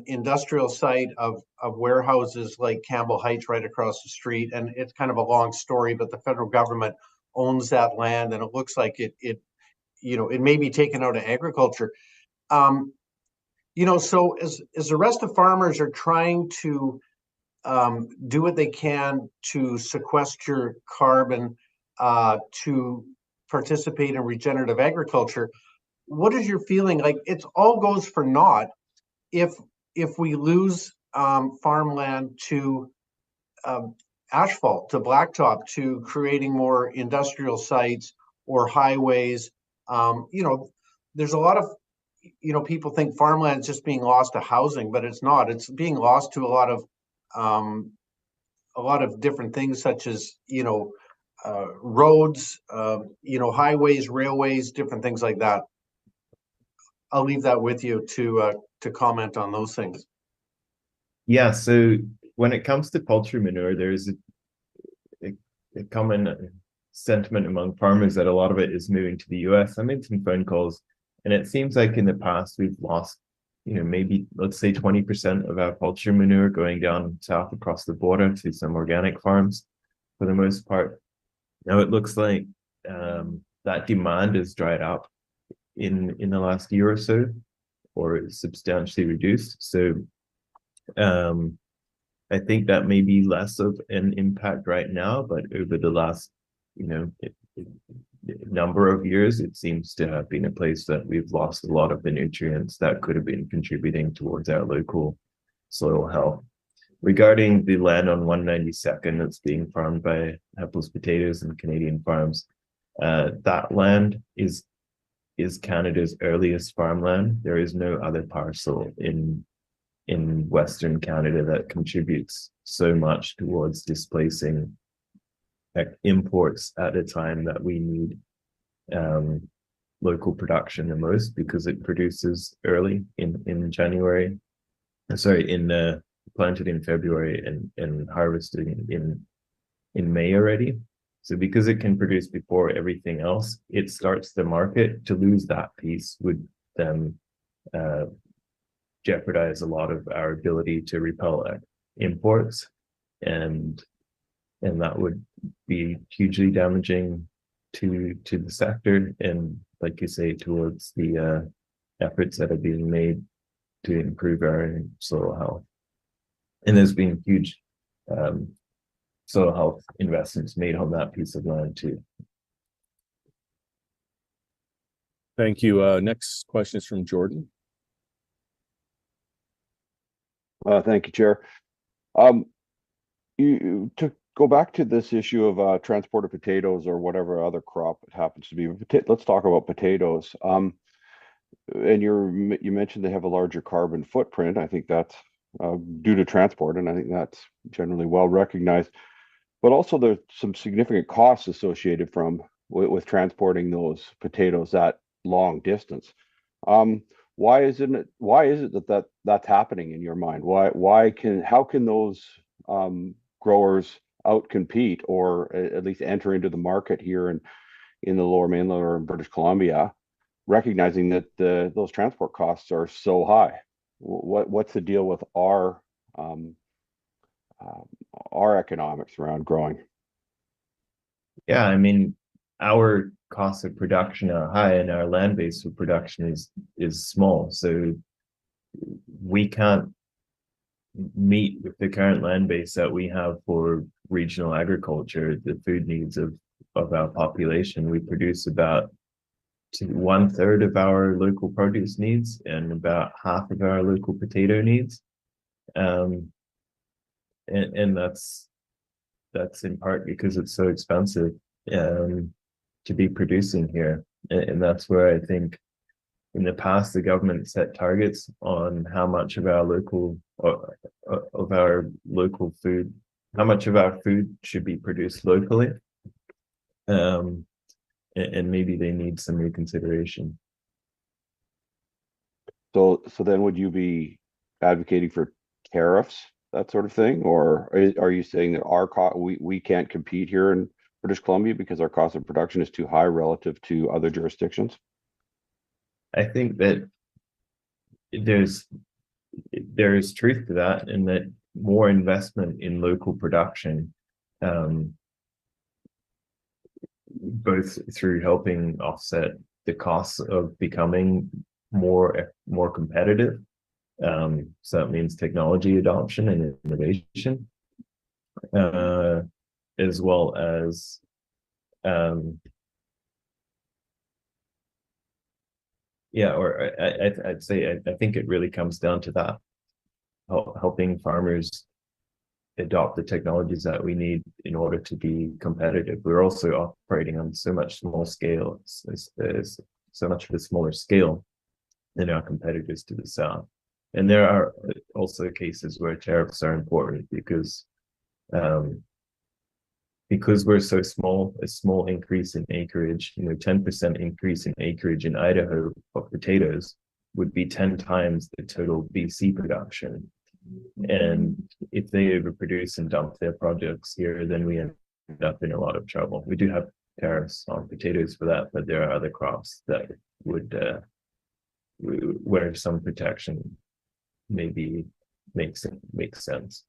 industrial site of warehouses like Campbell Heights right across the street. And it's kind of a long story, but the federal government owns that land, and it looks like it may be taken out of agriculture. So as the rest of farmers are trying to do what they can to sequester carbon, to participate in regenerative agriculture, what is your feeling? Like, it all goes for naught if we lose farmland to asphalt, to blacktop, to creating more industrial sites or highways. There's a lot of people think farmland is just being lost to housing, but it's not. It's being lost to a lot of different things, such as roads, highways, railways, different things like that. I'll leave that with you to comment on those things. Yeah, so when it comes to poultry manure, there's a common sentiment among farmers that a lot of it is moving to the US. I made some phone calls, and it seems like in the past we've lost, maybe let's say 20% of our poultry manure going down south across the border to some organic farms for the most part. Now it looks like that demand has dried up in the last year or so, or substantially reduced. So I think that may be less of an impact right now, but over the last number of years, it seems to have been a place that we've lost a lot of the nutrients that could have been contributing towards our local soil health. Regarding the land on 192nd that's being farmed by Heppel's Potatoes and Canadian Farms, that land is Canada's earliest farmland. There is no other parcel in Western Canada that contributes so much towards displacing imports at a time that we need local production the most, because it produces early in January. Planted in February and harvested in May already. So because it can produce before everything else, it starts the market. To lose that piece would then jeopardize a lot of our ability to repel imports, and that would be hugely damaging to the sector, and like you say, towards the efforts that are being made to improve our soil health. And there's been huge soil health investments made on that piece of land too. Thank you. Next question is from Jordan. Thank you, Chair. You to go back to this issue of transported potatoes or whatever other crop it happens to be. Let's talk about potatoes. And you mentioned they have a larger carbon footprint. I think that's due to transport, and I think that's generally well recognized. But also there's some significant costs associated with transporting those potatoes that long distance. Why is it that's happening in your mind? How can those growers outcompete, or at least enter into the market here in the Lower Mainland or in British Columbia, recognizing that those transport costs are so high? What's the deal with our economics around growing? Yeah, I mean, our costs of production are high, and our land base of production is small. So we can't meet with the current land base that we have for regional agriculture the food needs of our population. We produce about 1/3 of our local produce needs and about half of our local potato needs. And that's in part because it's so expensive to be producing here. And that's where I think in the past the government set targets on how much of our local food, how much of our food should be produced locally. And maybe they need some reconsideration. So then would you be advocating for tariffs, that sort of thing? Or are you saying that we can't compete here British Columbia because our cost of production is too high relative to other jurisdictions? I think that there's truth to that, in that more investment in local production, both through helping offset the costs of becoming more competitive. So that means technology adoption and innovation, as well as I'd say I think it really comes down to that, helping farmers adopt the technologies that we need in order to be competitive. We're also operating on so much small scale, there's so much of a smaller scale than our competitors to the south. And there are also cases where tariffs are important because we're so small. A small increase in acreage, 10% increase in acreage in Idaho of potatoes would be 10 times the total BC production. And if they overproduce and dump their products here, then we end up in a lot of trouble. We do have tariffs on potatoes for that, but there are other crops that would where some protection maybe makes sense.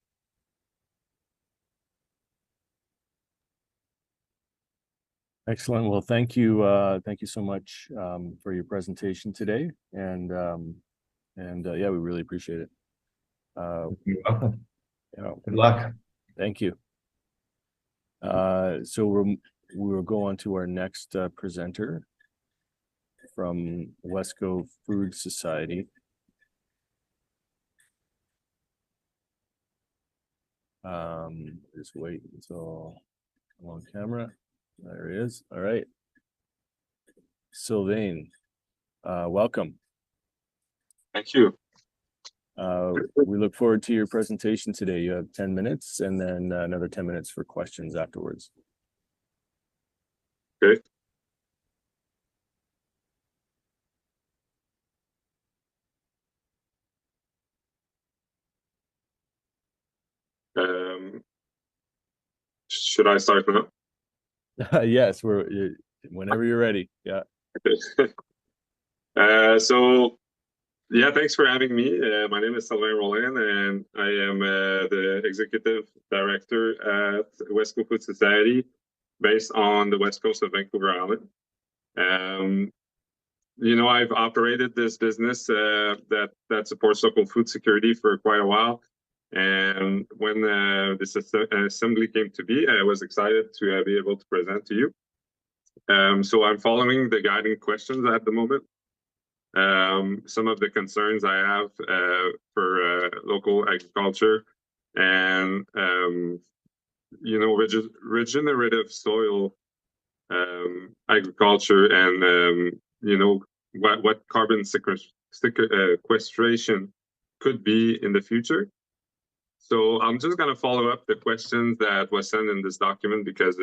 Excellent. Well, thank you so much for your presentation today, and yeah, we really appreciate it. You're welcome. Yeah. Good luck. Thank you. So we'll go on to our next presenter from Wesco Food Society. Just wait until I'm on camera. There he is. All right. Sylvain, welcome. Thank you. We look forward to your presentation today. You have 10 minutes and then another 10 minutes for questions afterwards. Okay. Should I start now? Yes, whenever you're ready. Yeah. Okay. So yeah, thanks for having me. My name is Sylvain Rollin, and I am the executive director at Wesco Food Society, based on the west coast of Vancouver Island. I've operated this business that supports local food security for quite a while. And when this assembly came to be, I was excited to be able to present to you. So I'm following the guiding questions at the moment. Some of the concerns I have for local agriculture and regenerative soil agriculture, and what carbon sequestration could be in the future. So I'm just going to follow up the questions that was sent in this document, because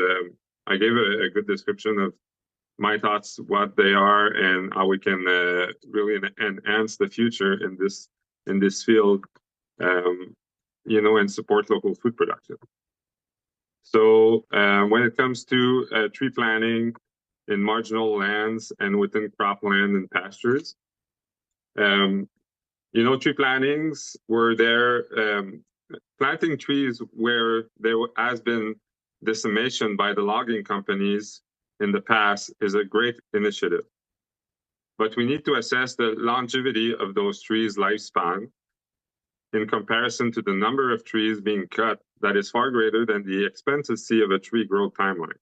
I gave a good description of my thoughts, what they are, and how we can really enhance the future in this field, and support local food production. So when it comes to tree planting in marginal lands and within cropland and pastures, tree plantings were there. Planting trees where there has been decimation by the logging companies in the past is a great initiative. But we need to assess the longevity of those trees' lifespan in comparison to the number of trees being cut, that is far greater than the expectancy of a tree growth timeline.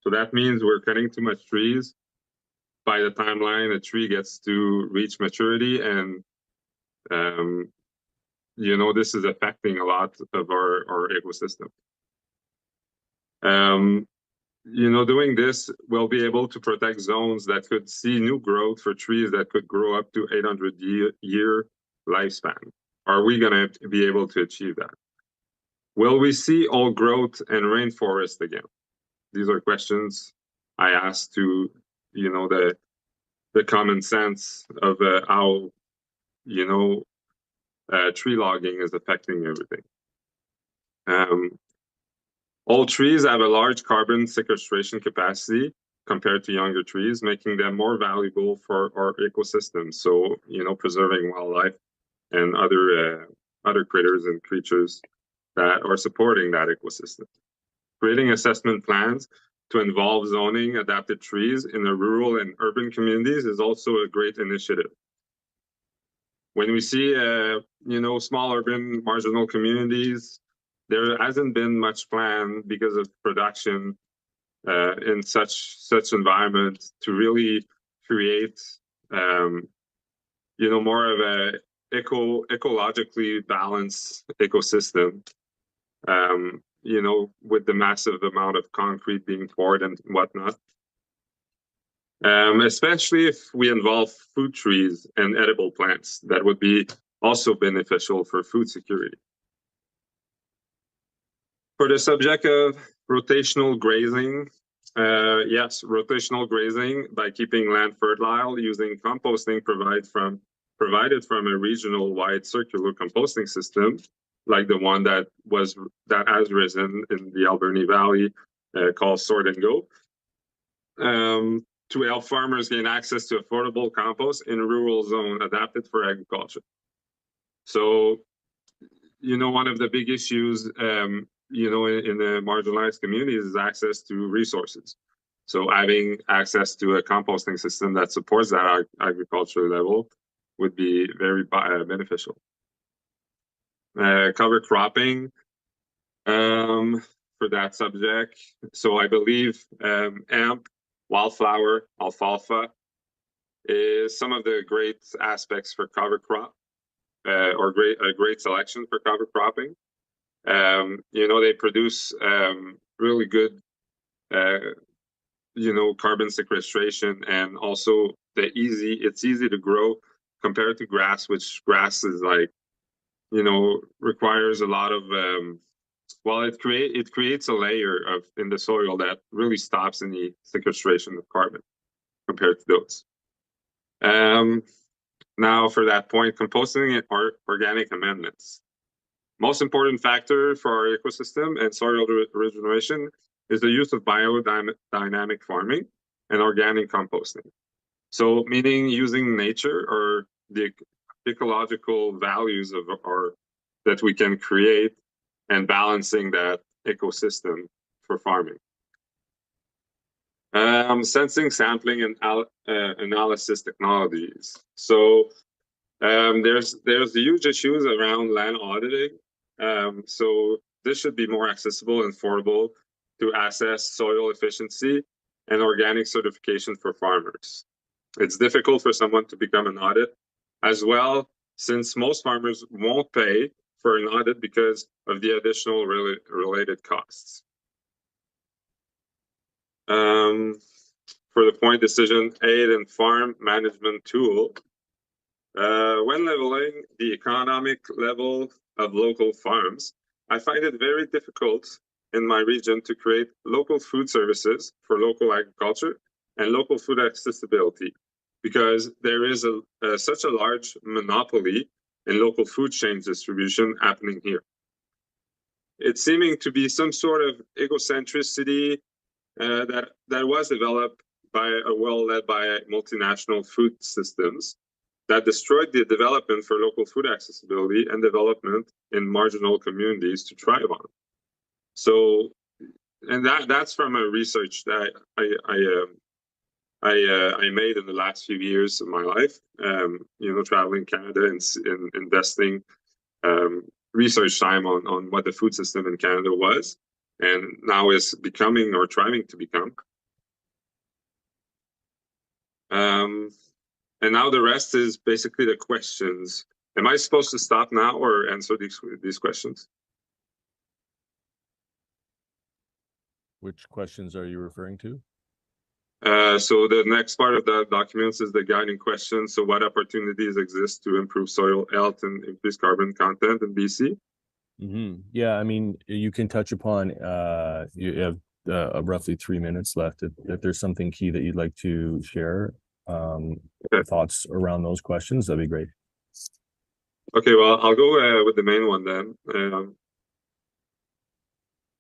So that means we're cutting too much trees. By the timeline a tree gets to reach maturity, and this is affecting a lot of our ecosystem. Doing this, we'll be able to protect zones that could see new growth for trees that could grow up to 800-year lifespan. Are we going to be able to achieve that? Will we see old growth and rainforest again? These are questions I asked to, the common sense of how, tree logging is affecting everything. Old trees have a large carbon sequestration capacity compared to younger trees, making them more valuable for our ecosystem. So, preserving wildlife and other critters and creatures that are supporting that ecosystem. Creating assessment plans to involve zoning adapted trees in the rural and urban communities is also a great initiative. When we see, small urban marginal communities, there hasn't been much plan because of production in such environment to really create, more of a ecologically balanced ecosystem. With the massive amount of concrete being poured and whatnot. Especially if we involve food trees and edible plants, that would be also beneficial for food security. For the subject of rotational grazing, yes, rotational grazing by keeping land fertile using composting provided from a regional-wide circular composting system, like the one that has risen in the Alberni Valley, called Sort and Go, to help farmers gain access to affordable compost in a rural zone adapted for agriculture. So, one of the big issues, in the marginalized communities is access to resources. So having access to a composting system that supports that agriculture level would be very beneficial. Cover cropping for that subject. So I believe hemp, wildflower, alfalfa is some of the great aspects for cover crop, or a great selection for cover cropping. They produce really good, carbon sequestration, and also it's easy to grow compared to grass, which grass is like, requires a lot of, it creates a layer in the soil that really stops any sequestration of carbon compared to those. Now for that point, composting and organic amendments. Most important factor for our ecosystem and soil regeneration is the use of biodynamic farming and organic composting. So meaning using nature or the ecological values that we can create and balancing that ecosystem for farming. Sensing, sampling, and analysis technologies. So there's huge issues around land auditing. So this should be more accessible and affordable to assess soil efficiency and organic certification for farmers. It's difficult for someone to become an audit as well, since most farmers won't pay for an audit because of the additional related costs. For the point decision aid and farm management tool, when leveling the economic level of local farms, I find it very difficult in my region to create local food services for local agriculture and local food accessibility, because there is such a large monopoly in local food chain distribution happening here. It's seeming to be some sort of egocentricity that was developed led by multinational food systems that destroyed the development for local food accessibility and development in marginal communities to thrive on. So, and that's from a research that I made in the last few years of my life, traveling Canada and investing research time on what the food system in Canada was, and now is becoming or trying to become. And now the rest is basically the questions. Am I supposed to stop now or answer these questions? Which questions are you referring to? So the next part of the documents is the guiding questions. So what opportunities exist to improve soil health and increase carbon content in BC? Mm-hmm. Yeah, I mean, you can touch upon, you have roughly 3 minutes left. If there's something key that you'd like to share, thoughts around those questions, that'd be great. Okay, well, I'll go with the main one then.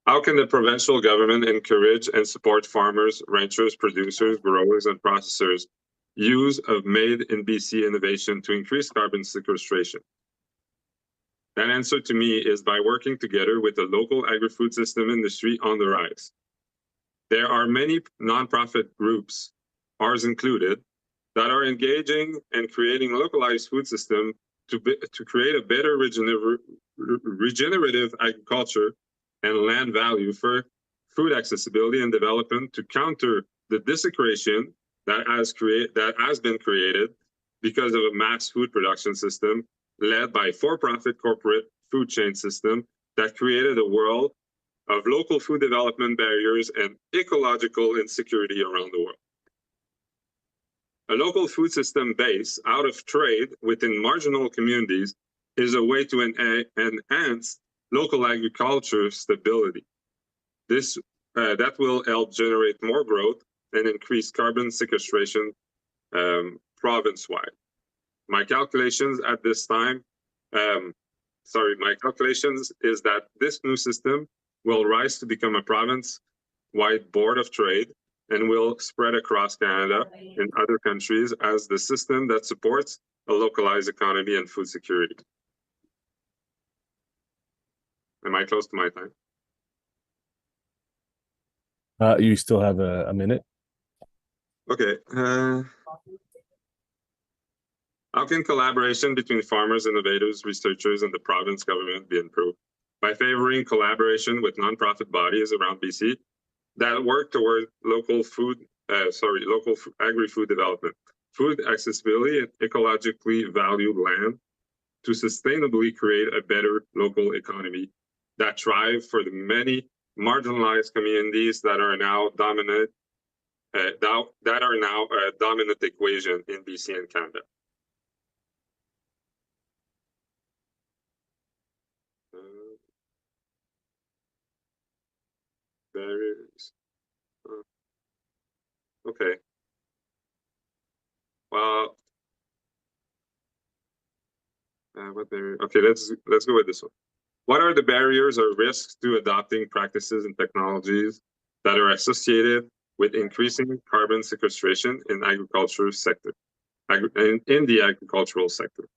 How can the provincial government encourage and support farmers, ranchers, producers, growers, and processors use of made in BC innovation to increase carbon sequestration? That answer to me is by working together with the local agri-food system industry on the rise. There are many nonprofit groups, ours included, that are engaging and creating localized food system to create a better regenerative agriculture and land value for food accessibility and development to counter the desecration that has been created because of a mass food production system led by for-profit corporate food chain system that created a world of local food development barriers and ecological insecurity around the world. A local food system based out of trade within marginal communities is a way to enhance local agriculture stability. That will help generate more growth and increase carbon sequestration province-wide. My calculations at this time, my calculations is that this new system will rise to become a province-wide board of trade and will spread across Canada and other countries as the system that supports a localized economy and food security. Am I close to my time? You still have a minute. Okay. How can collaboration between farmers, innovators, researchers, and the province government be improved? By favoring collaboration with nonprofit bodies around BC that work toward local agri-food development, food accessibility, and ecologically valued land to sustainably create a better local economy that thrive for the many marginalized communities that are now dominant dominant equation in BC and Canada. Barriers. Okay. Well, what barrier? Okay, let's go with this one. What are the barriers or risks to adopting practices and technologies that are associated with increasing carbon sequestration in agriculture sector, in the agricultural sector?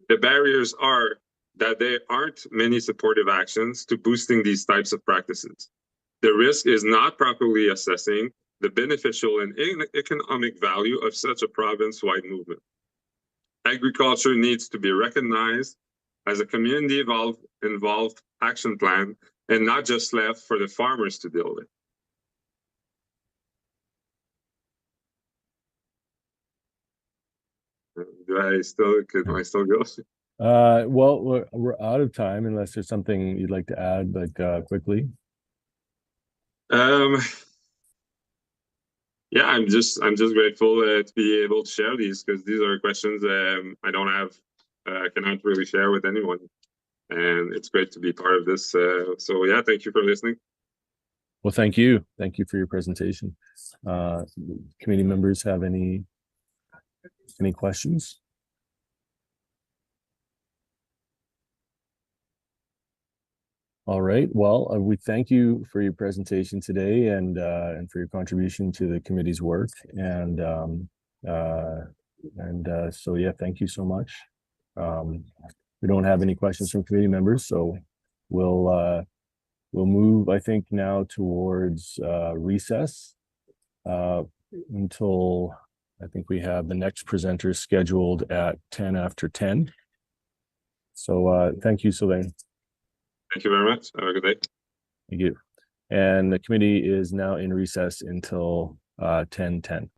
The barriers are that there aren't many supportive actions to boosting these types of practices. The risk is not properly assessing the beneficial and economic value of such a province-wide movement. Agriculture needs to be recognized as a community involved action plan and not just left for the farmers to deal with. Can I still go? Well, we're out of time unless there's something you'd like to add, like quickly. Yeah, I'm just grateful to be able to share these because these are questions I don't have, cannot really share with anyone, and it's great to be part of this. So yeah, thank you for listening. Well, thank you for your presentation. Committee members have any questions? All right. Well, we thank you for your presentation today and for your contribution to the committee's work. And so yeah, thank you so much. We don't have any questions from committee members, so we'll move, I think, now towards recess until I think we have the next presenter scheduled at 10 after 10. So thank you, Sylvain. Thank you very much. Have a good day. Thank you. And the committee is now in recess until 10:10.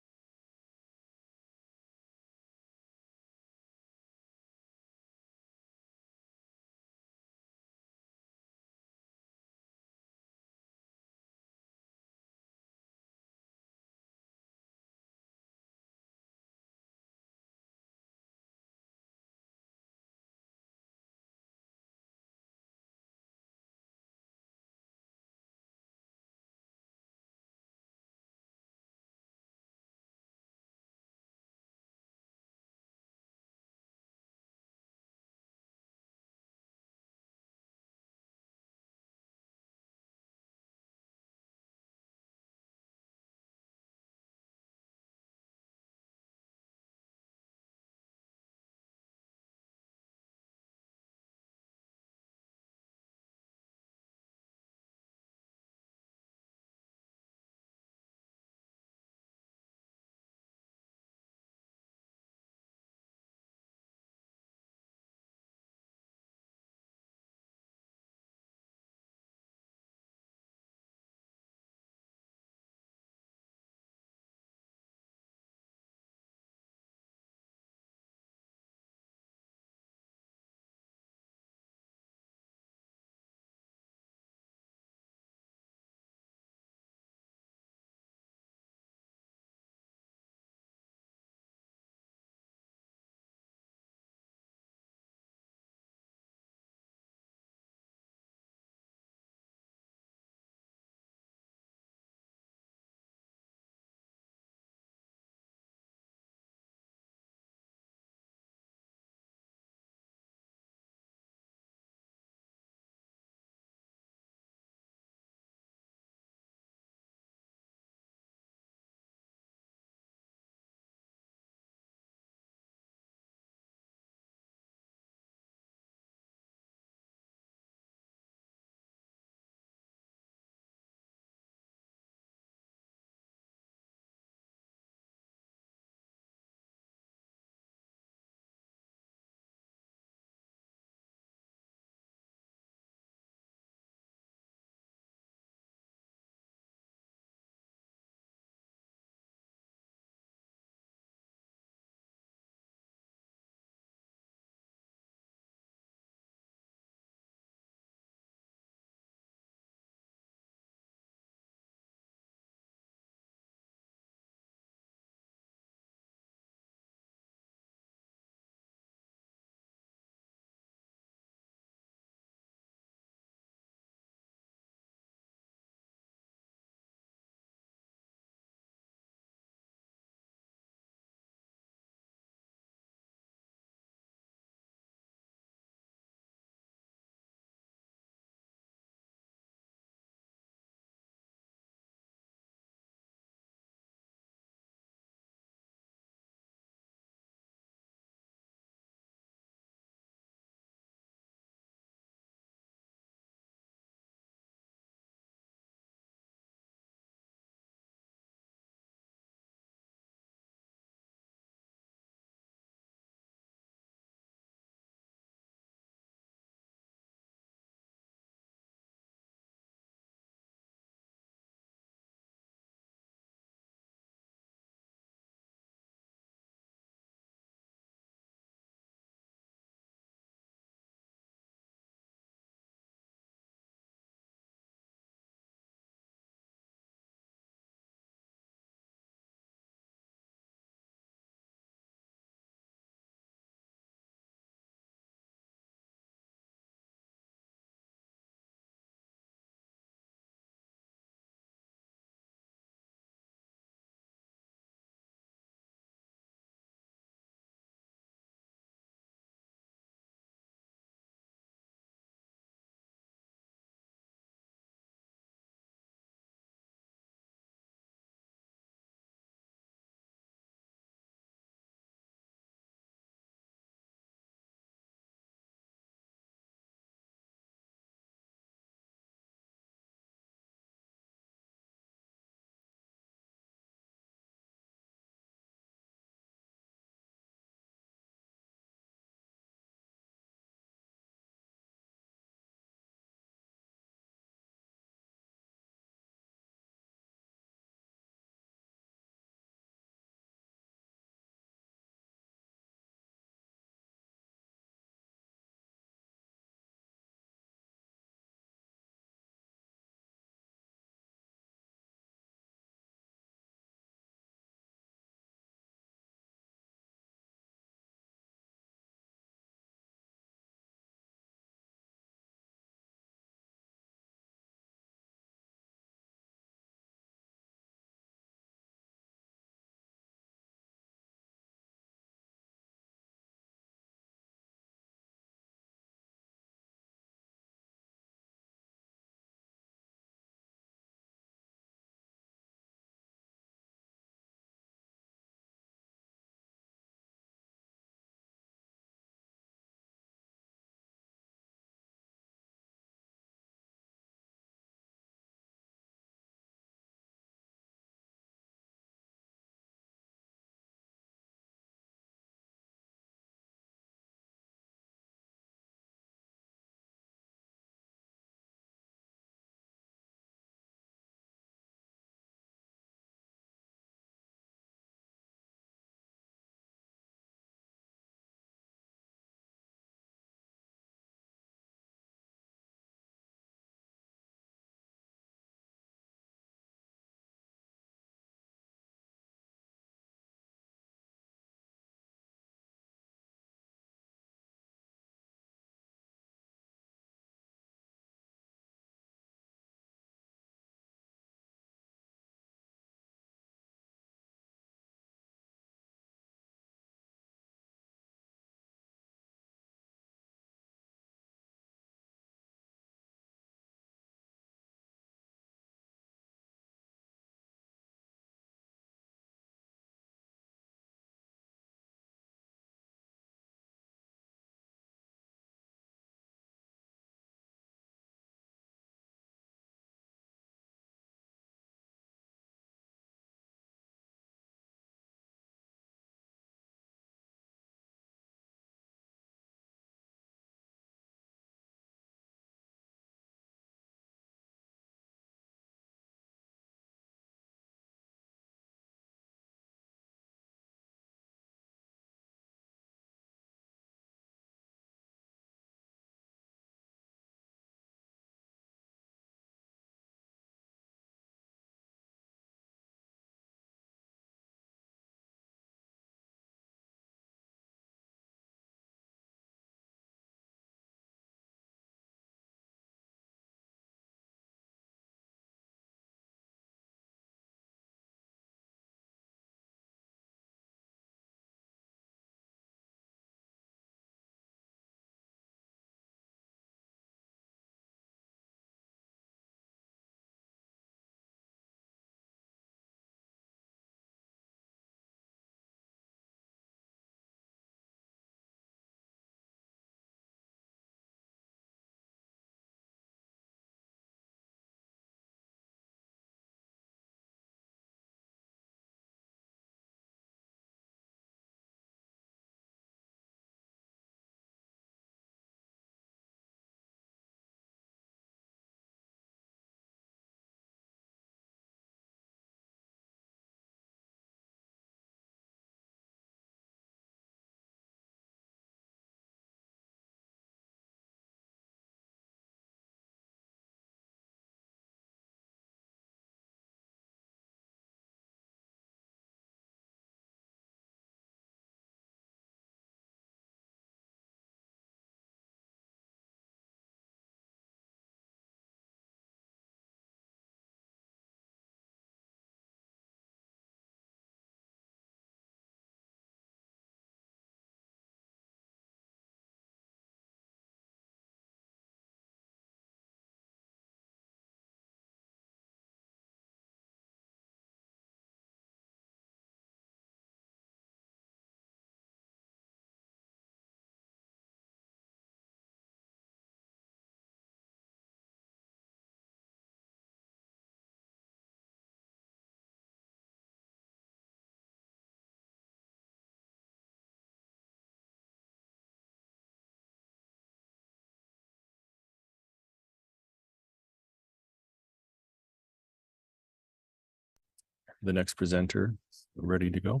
the next presenter ready to go.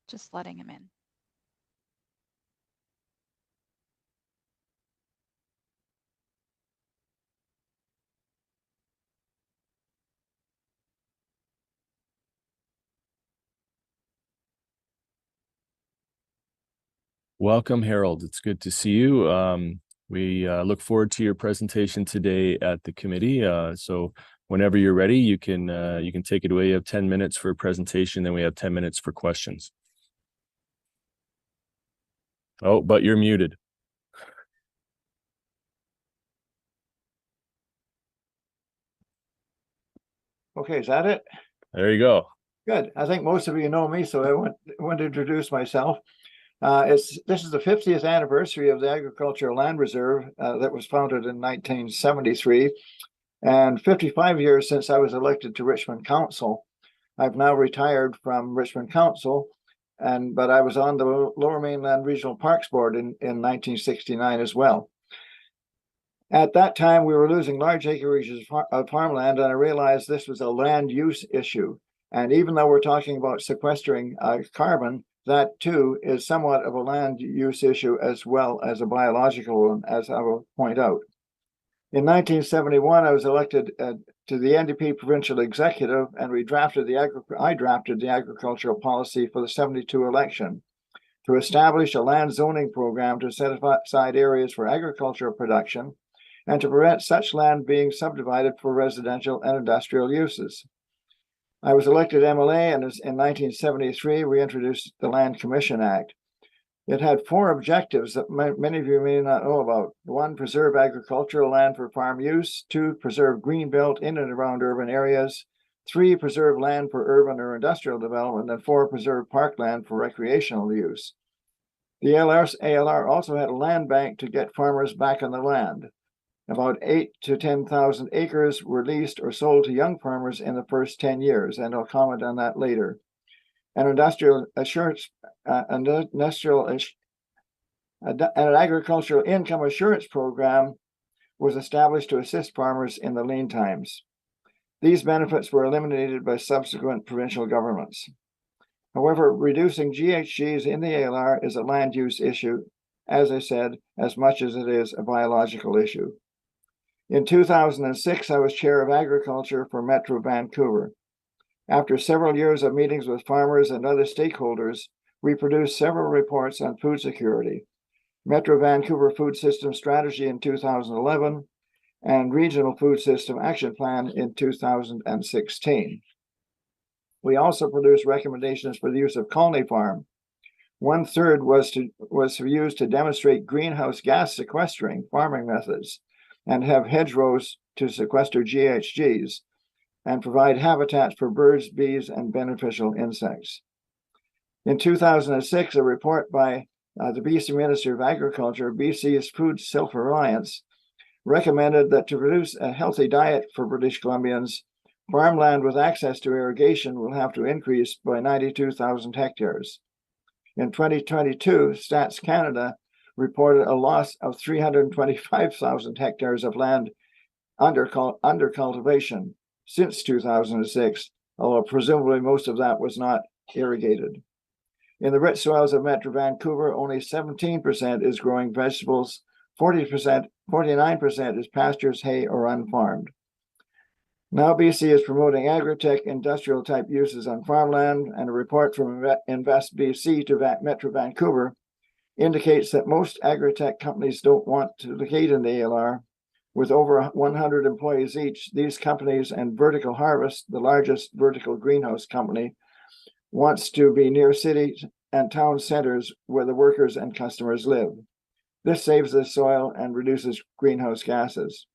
Just letting him in. Welcome, Harold. It's good to see you. We look forward to your presentation today at the committee. So whenever you're ready, you can take it away. You have 10 minutes for a presentation, then we have 10 minutes for questions. Oh, but you're muted. Okay, is that it? There you go. Good. I think most of you know me, so I want to introduce myself. This is the 50th anniversary of the Agricultural Land Reserve that was founded in 1973, and 55 years since I was elected to Richmond Council. I've now retired from Richmond Council, but I was on the Lower Mainland Regional Parks Board in 1969 as well. At that time, we were losing large acreages of farmland, and I realized this was a land use issue. And even though we're talking about sequestering carbon, that too is somewhat of a land use issue as well as a biological one, as I will point out. In 1971, I was elected to the NDP provincial executive, and I drafted the agricultural policy for the 72 election to establish a land zoning program to set aside areas for agricultural production and to prevent such land being subdivided for residential and industrial uses. I was elected MLA, and in 1973, we introduced the Land Commission Act. It had 4 objectives that many of you may not know about. 1, preserve agricultural land for farm use. 2, preserve green belt in and around urban areas. 3, preserve land for urban or industrial development. And 4, preserve parkland for recreational use. The ALR also had a land bank to get farmers back on the land. About 8,000 to 10,000 acres were leased or sold to young farmers in the first 10 years, and I'll comment on that later. An an agricultural income assurance program was established to assist farmers in the lean times. These benefits were eliminated by subsequent provincial governments. However, reducing GHGs in the ALR is a land use issue, as I said, as much as it is a biological issue. In 2006, I was chair of agriculture for Metro Vancouver. After several years of meetings with farmers and other stakeholders, we produced several reports on food security, Metro Vancouver Food System Strategy in 2011, and Regional Food System Action Plan in 2016. We also produced recommendations for the use of colony farm. 1/3 was used to demonstrate greenhouse gas sequestering farming methods and have hedgerows to sequester GHGs and provide habitats for birds, bees, and beneficial insects. In 2006, a report by the BC Minister of Agriculture, BC's Food Self-Reliance, recommended that to produce a healthy diet for British Columbians, farmland with access to irrigation will have to increase by 92,000 hectares. In 2022, Stats Canada reported a loss of 325,000 hectares of land under cultivation since 2006, although presumably most of that was not irrigated. In the rich soils of Metro Vancouver, only 17% is growing vegetables, 49% is pastures, hay, or unfarmed. Now BC is promoting agri-tech industrial type uses on farmland, and a report from Invest BC to Metro Vancouver indicates that most agri-tech companies don't want to locate in the ALR. With over 100 employees each, these companies and Vertical Harvest, the largest vertical greenhouse company, wants to be near cities and town centers where the workers and customers live. This saves the soil and reduces greenhouse gases.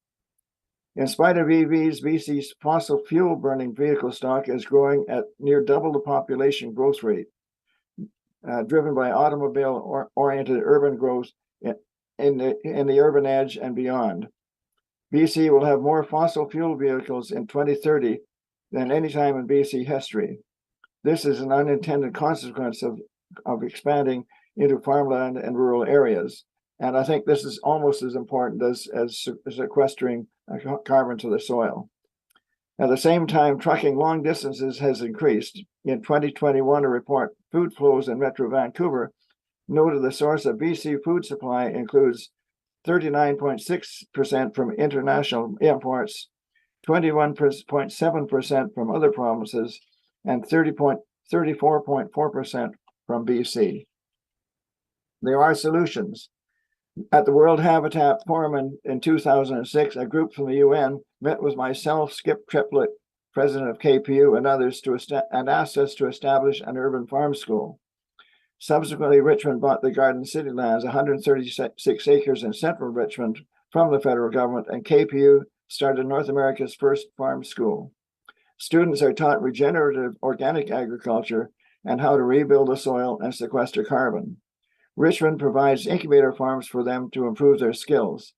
In spite of EVs, BC's fossil fuel burning vehicle stock is growing at near double the population growth rate, driven by automobile-oriented urban growth in the urban edge and beyond. BC will have more fossil fuel vehicles in 2030 than any time in BC history. This is an unintended consequence of expanding into farmland and rural areas. And I think this is almost as important as sequestering carbon to the soil. At the same time, trucking long distances has increased. In 2021, a report, Food Flows in Metro Vancouver, noted the source of BC food supply includes 39.6% from international imports, 21.7% from other provinces, and 34.4% from BC. There are solutions. At the World Habitat Forum in 2006, a group from the UN met with myself, Skip Triplett, president of KPU, and others and asked us to establish an urban farm school. Subsequently, Richmond bought the Garden City lands, 136 acres in central Richmond, from the federal government, and KPU started North America's first farm school. Students are taught regenerative organic agriculture and how to rebuild the soil and sequester carbon. Richmond provides incubator farms for them to improve their skills.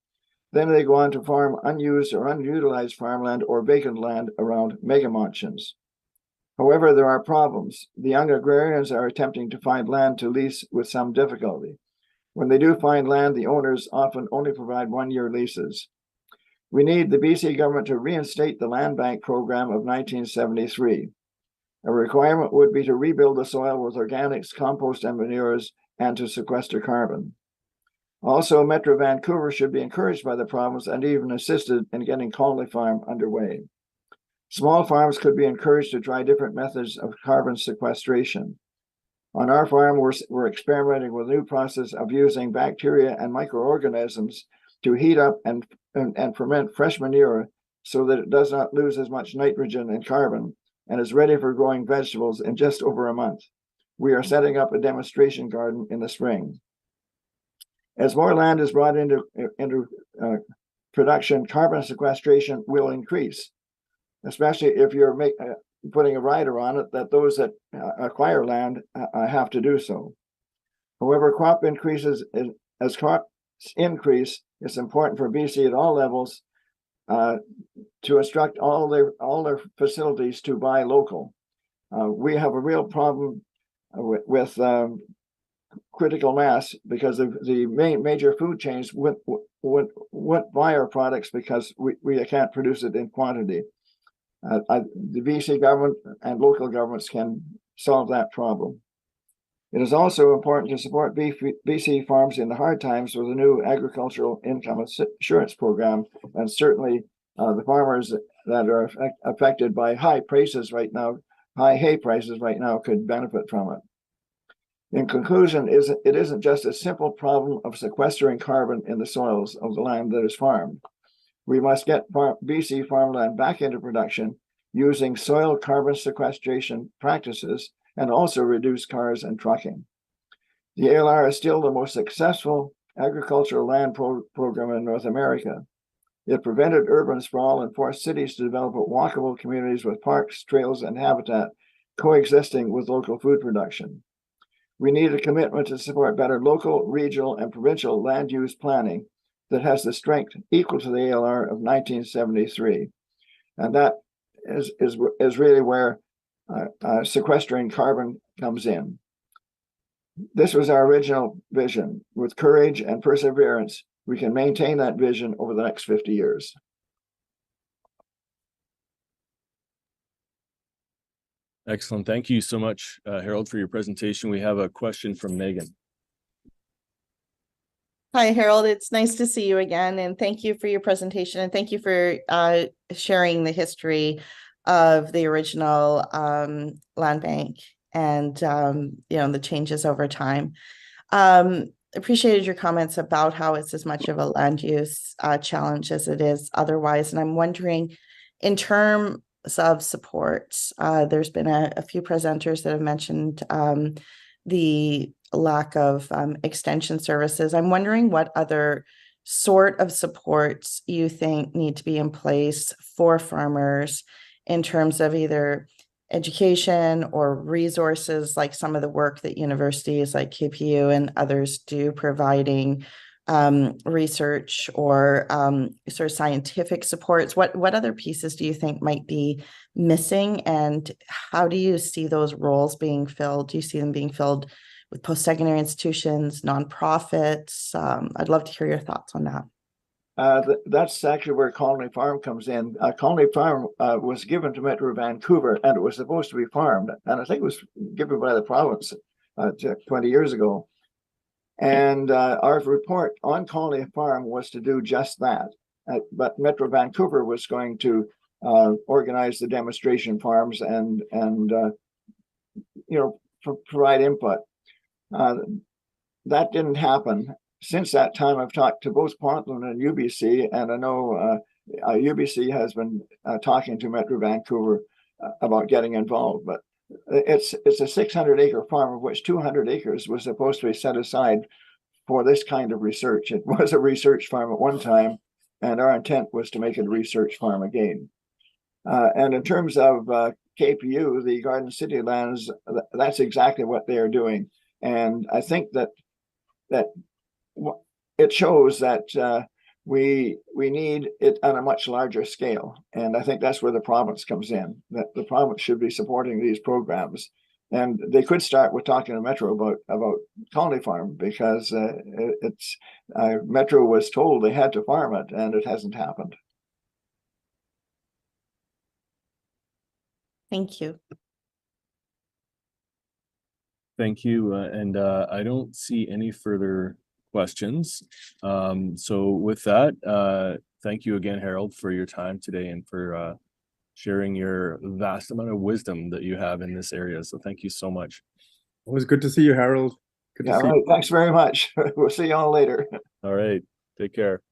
Then they go on to farm unused or unutilized farmland or vacant land around megamansions. However, there are problems. The young agrarians are attempting to find land to lease with some difficulty. When they do find land, the owners often only provide one-year leases. We need the BC government to reinstate the land bank program of 1973. A requirement would be to rebuild the soil with organics, compost, and manures, and to sequester carbon. Also, Metro Vancouver should be encouraged by the province and even assisted in getting Colony Farm underway. Small farms could be encouraged to try different methods of carbon sequestration. On our farm, we're experimenting with a new process of using bacteria and microorganisms to heat up and ferment fresh manure so that it does not lose as much nitrogen and carbon and is ready for growing vegetables in just over a month. We are setting up a demonstration garden in the spring. As more land is brought into production, carbon sequestration will increase, especially if you're putting a rider on it that those that acquire land have to do so. However, as crops increase, it's important for BC at all levels to instruct all their facilities to buy local. We have a real problem with critical mass because of the major food chains wouldn't buy our products because we can't produce it in quantity. The BC government and local governments can solve that problem. It is also important to support BC farms in the hard times with a new agricultural income assurance program, and certainly the farmers that are affected by high prices right now, high hay prices right now, could benefit from it. In conclusion, it isn't just a simple problem of sequestering carbon in the soils of the land that is farmed. We must get BC farmland back into production using soil carbon sequestration practices and also reduce cars and trucking. The ALR is still the most successful agricultural land program in North America. It prevented urban sprawl and forced cities to develop walkable communities with parks, trails, and habitat coexisting with local food production. We need a commitment to support better local, regional, and provincial land use planning that has the strength equal to the ALR of 1973. And that is really where sequestering carbon comes in. This was our original vision. With courage and perseverance, we can maintain that vision over the next 50 years. Excellent. Thank you so much, Harold, for your presentation. We have a question from Megan. Hi, Harold. It's nice to see you again, and thank you for your presentation, and thank you for sharing the history of the original land bank and the changes over time. Appreciated your comments about how it's as much of a land use challenge as it is otherwise, and I'm wondering, in terms of supports, there's been a few presenters that have mentioned the lack of extension services. I'm wondering what other sort of supports you think need to be in place for farmers in terms of either education or resources, like some of the work that universities like KPU and others do, providing research or sort of scientific supports. What other pieces do you think might be missing, and how do you see those roles being filled? Do you see them being filled with post-secondary institutions, nonprofits? I'd love to hear your thoughts on that. That's actually where Colony Farm comes in. Colony Farm was given to Metro Vancouver, and it was supposed to be farmed, and I think it was given by the province 20 years ago. And our report on Colony Farm was to do just that. But Metro Vancouver was going to organize the demonstration farms and provide input. That didn't happen. Since that time, I've talked to both Portland and UBC, and I know UBC has been talking to Metro Vancouver about getting involved. But it's a 600-acre farm, of which 200 acres was supposed to be set aside for this kind of research. It was a research farm at one time, and our intent was to make it a research farm again. And in terms of KPU, the Garden City lands, that's exactly what they are doing. And I think that it shows that we need it on a much larger scale. And I think that's where the province comes in, that the province should be supporting these programs. And they could start with talking to Metro about Colony Farm, because Metro was told they had to farm it, and it hasn't happened. Thank you. Thank you. And I don't see any further questions. So with that, thank you again, Harold, for your time today and for sharing your vast amount of wisdom that you have in this area. So thank you so much. It was good to see you, Harold. Good to see you. Thanks very much. We'll see you all later. All right. Take care.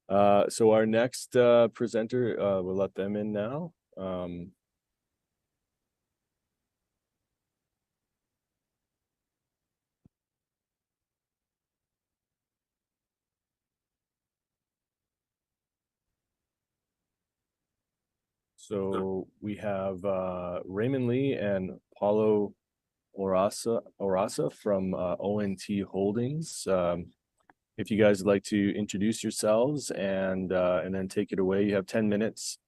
So our next presenter, we'll let them in now. So we have Raymond Lee and Paulo Orasa from ONT Holdings. If you guys would like to introduce yourselves and then take it away, you have 10 minutes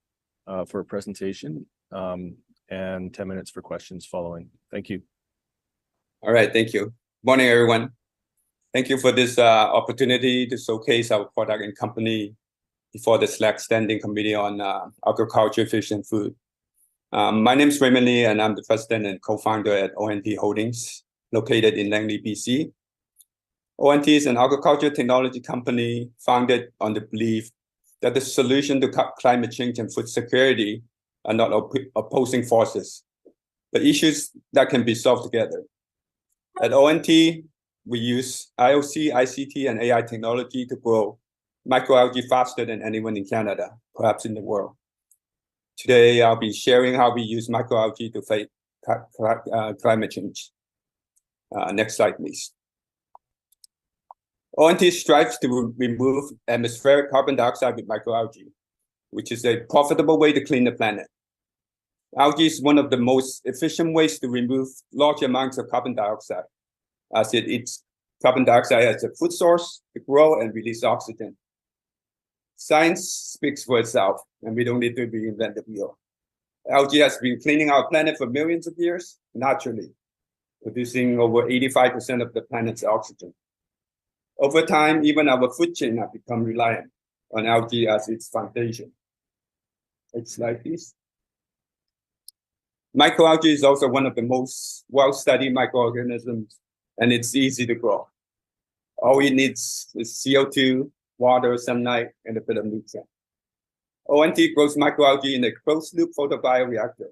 for a presentation and 10 minutes for questions following. Thank you. All right, thank you. Morning, everyone. Thank you for this opportunity to showcase our product and company before the Select Standing Committee on Agriculture, Fish, and Food. My name is Raymond Lee, and I'm the president and co-founder at ONT Holdings, located in Langley, BC. ONT is an agriculture technology company founded on the belief that the solution to climate change and food security are not opposing forces, but issues that can be solved together. At ONT, we use IoT, ICT, and AI technology to grow microalgae faster than anyone in Canada, perhaps in the world. Today, I'll be sharing how we use microalgae to fight climate change. Next slide, please. ONT strives to remove atmospheric carbon dioxide with microalgae, which is a profitable way to clean the planet. Algae is one of the most efficient ways to remove large amounts of carbon dioxide, as it eats carbon dioxide as a food source to grow and release oxygen. Science speaks for itself, and we don't need to reinvent the wheel. Algae has been cleaning our planet for millions of years, naturally, producing over 85% of the planet's oxygen. Over time, even our food chain has become reliant on algae as its foundation. Next slide, please. Microalgae is also one of the most well-studied microorganisms, and it's easy to grow. All it needs is CO2, water, sunlight, and a bit of nutrient. ONT grows microalgae in a closed-loop photobioreactor,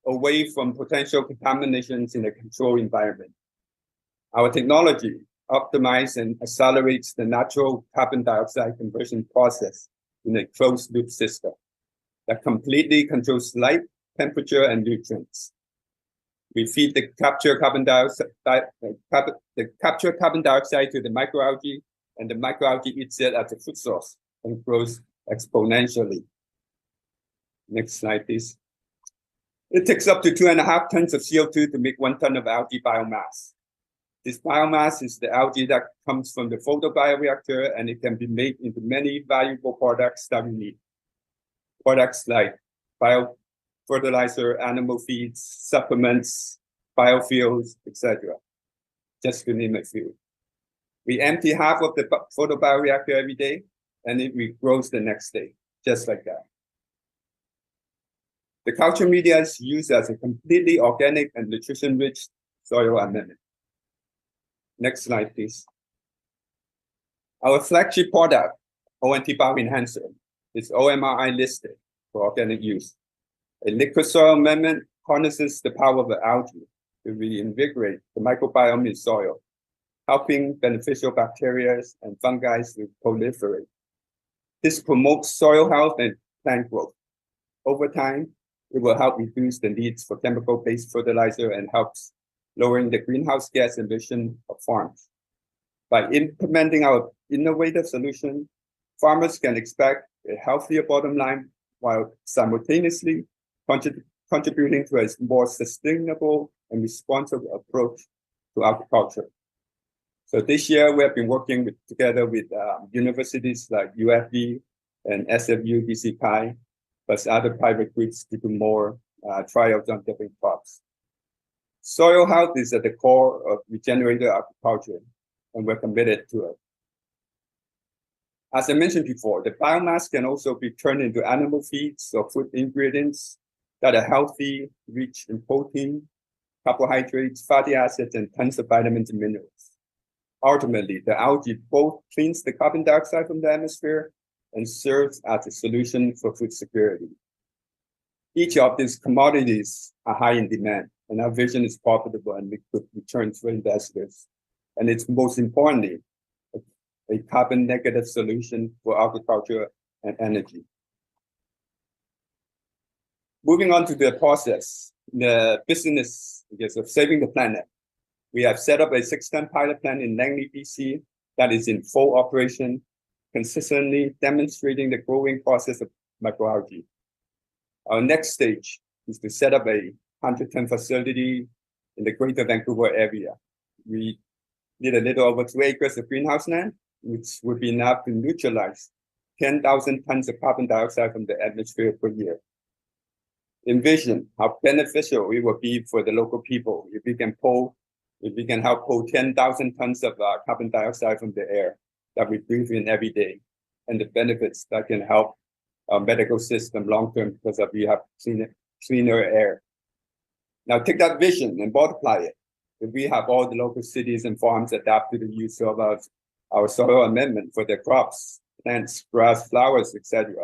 away from potential contaminations in a controlled environment. Our technology optimizes and accelerates the natural carbon dioxide conversion process in a closed-loop system that completely controls light, temperature, and nutrients. We feed the captured carbon dioxide to the microalgae, and the microalgae eats it as a food source and grows exponentially. Next slide, please. It takes up to 2.5 tons of CO2 to make 1 ton of algae biomass. This biomass is the algae that comes from the photobioreactor, and it can be made into many valuable products that we need. Products like biofertilizer, animal feeds, supplements, biofuels, etc., just to name a few. We empty half of the photobioreactor every day, and it regrows the next day, just like that. The culture media is used as a completely organic and nutrition-rich soil amendment. Next slide, please. Our flagship product, ONT Bioenhancer, is OMRI listed for organic use. A liquid soil amendment harnesses the power of the algae to reinvigorate the microbiome in soil, helping beneficial bacteria and fungi to proliferate. This promotes soil health and plant growth. Over time, it will help reduce the needs for chemical-based fertilizer and helps lowering the greenhouse gas emission of farms. By implementing our innovative solution, farmers can expect a healthier bottom line while simultaneously contributing to a more sustainable and responsible approach to agriculture. So this year, we have been working together with universities like UFV and SFU, BC Chi, plus other private groups to do more trials on different crops. Soil health is at the core of regenerative agriculture, and we're committed to it. As I mentioned before, the biomass can also be turned into animal feeds or food ingredients that are healthy, rich in protein, carbohydrates, fatty acids, and tons of vitamins and minerals. Ultimately, the algae both cleans the carbon dioxide from the atmosphere and serves as a solution for food security. Each of these commodities are high in demand, and our vision is profitable and with good returns for investors. And it's most importantly, a carbon negative solution for agriculture and energy. Moving on to the process, the business of saving the planet. We have set up a 6-ton pilot plant in Langley, BC that is in full operation, consistently demonstrating the growing process of microalgae. Our next stage is to set up a 100-ton facility in the Greater Vancouver area. We need a little over 2 acres of greenhouse land, which would be enough to neutralize 10,000 tons of carbon dioxide from the atmosphere per year. Envision how beneficial it will be for the local people if we can help pull 10,000 tons of carbon dioxide from the air that we breathe in every day, and the benefits that can help our medical system long-term because we have cleaner air. Now take that vision and multiply it. If we have all the local cities and farms adapt to the use of our soil amendment for their crops, plants, grass, flowers, etc.,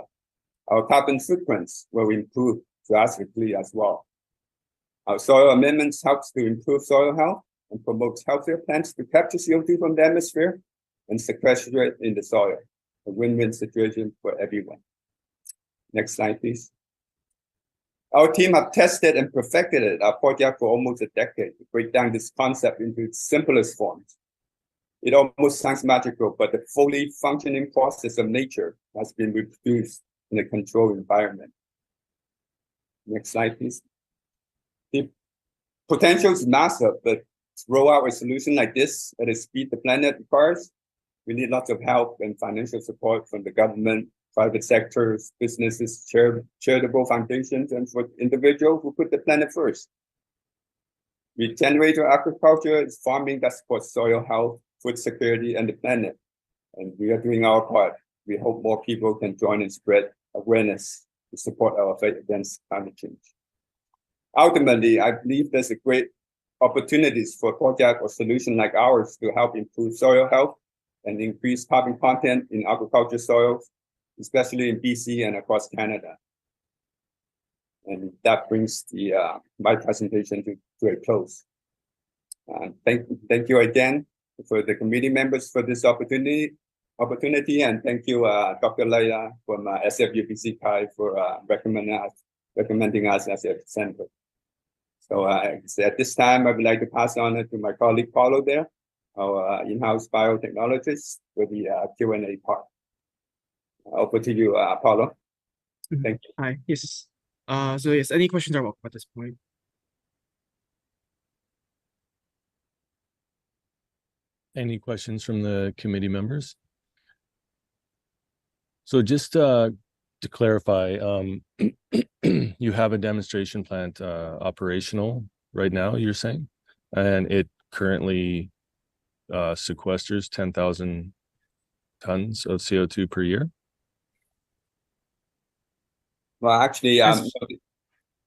our carbon footprints will improve drastically as well. Our soil amendments helps to improve soil health and promotes healthier plants to capture CO2 from the atmosphere and sequester it in the soil. A win-win situation for everyone. Next slide, please. Our team have tested and perfected our project for almost a decade to break down this concept into its simplest forms. It almost sounds magical, but the fully functioning process of nature has been reproduced in a controlled environment. Next slide, please. The potential is massive, but to roll out a solution like this at a speed the planet requires, we need lots of help and financial support from the government, private sectors, businesses, charitable foundations, and for individuals who put the planet first. Regenerative agriculture is farming that supports soil health, food security, and the planet. And we are doing our part. We hope more people can join and spread awareness to support our fight against climate change. Ultimately, I believe there's a great opportunities for a project or solution like ours to help improve soil health and increase carbon content in agriculture soils, especially in BC and across Canada. And that brings my presentation to a close. Thank you again for the committee members for this opportunity, and thank you, Dr. Leila from SFU BC Chi for recommending us as a center. So at this time, I would like to pass on to my colleague Paulo there, our in-house biotechnologist, for the Q&A part. Over to you, Paulo. Thank you. Hi. Yes. So yes, any questions are welcome at this point. Any questions from the committee members? So just to clarify, you have a demonstration plant operational right now, you're saying, and it currently sequesters 10,000 tons of CO2 per year? Well, actually,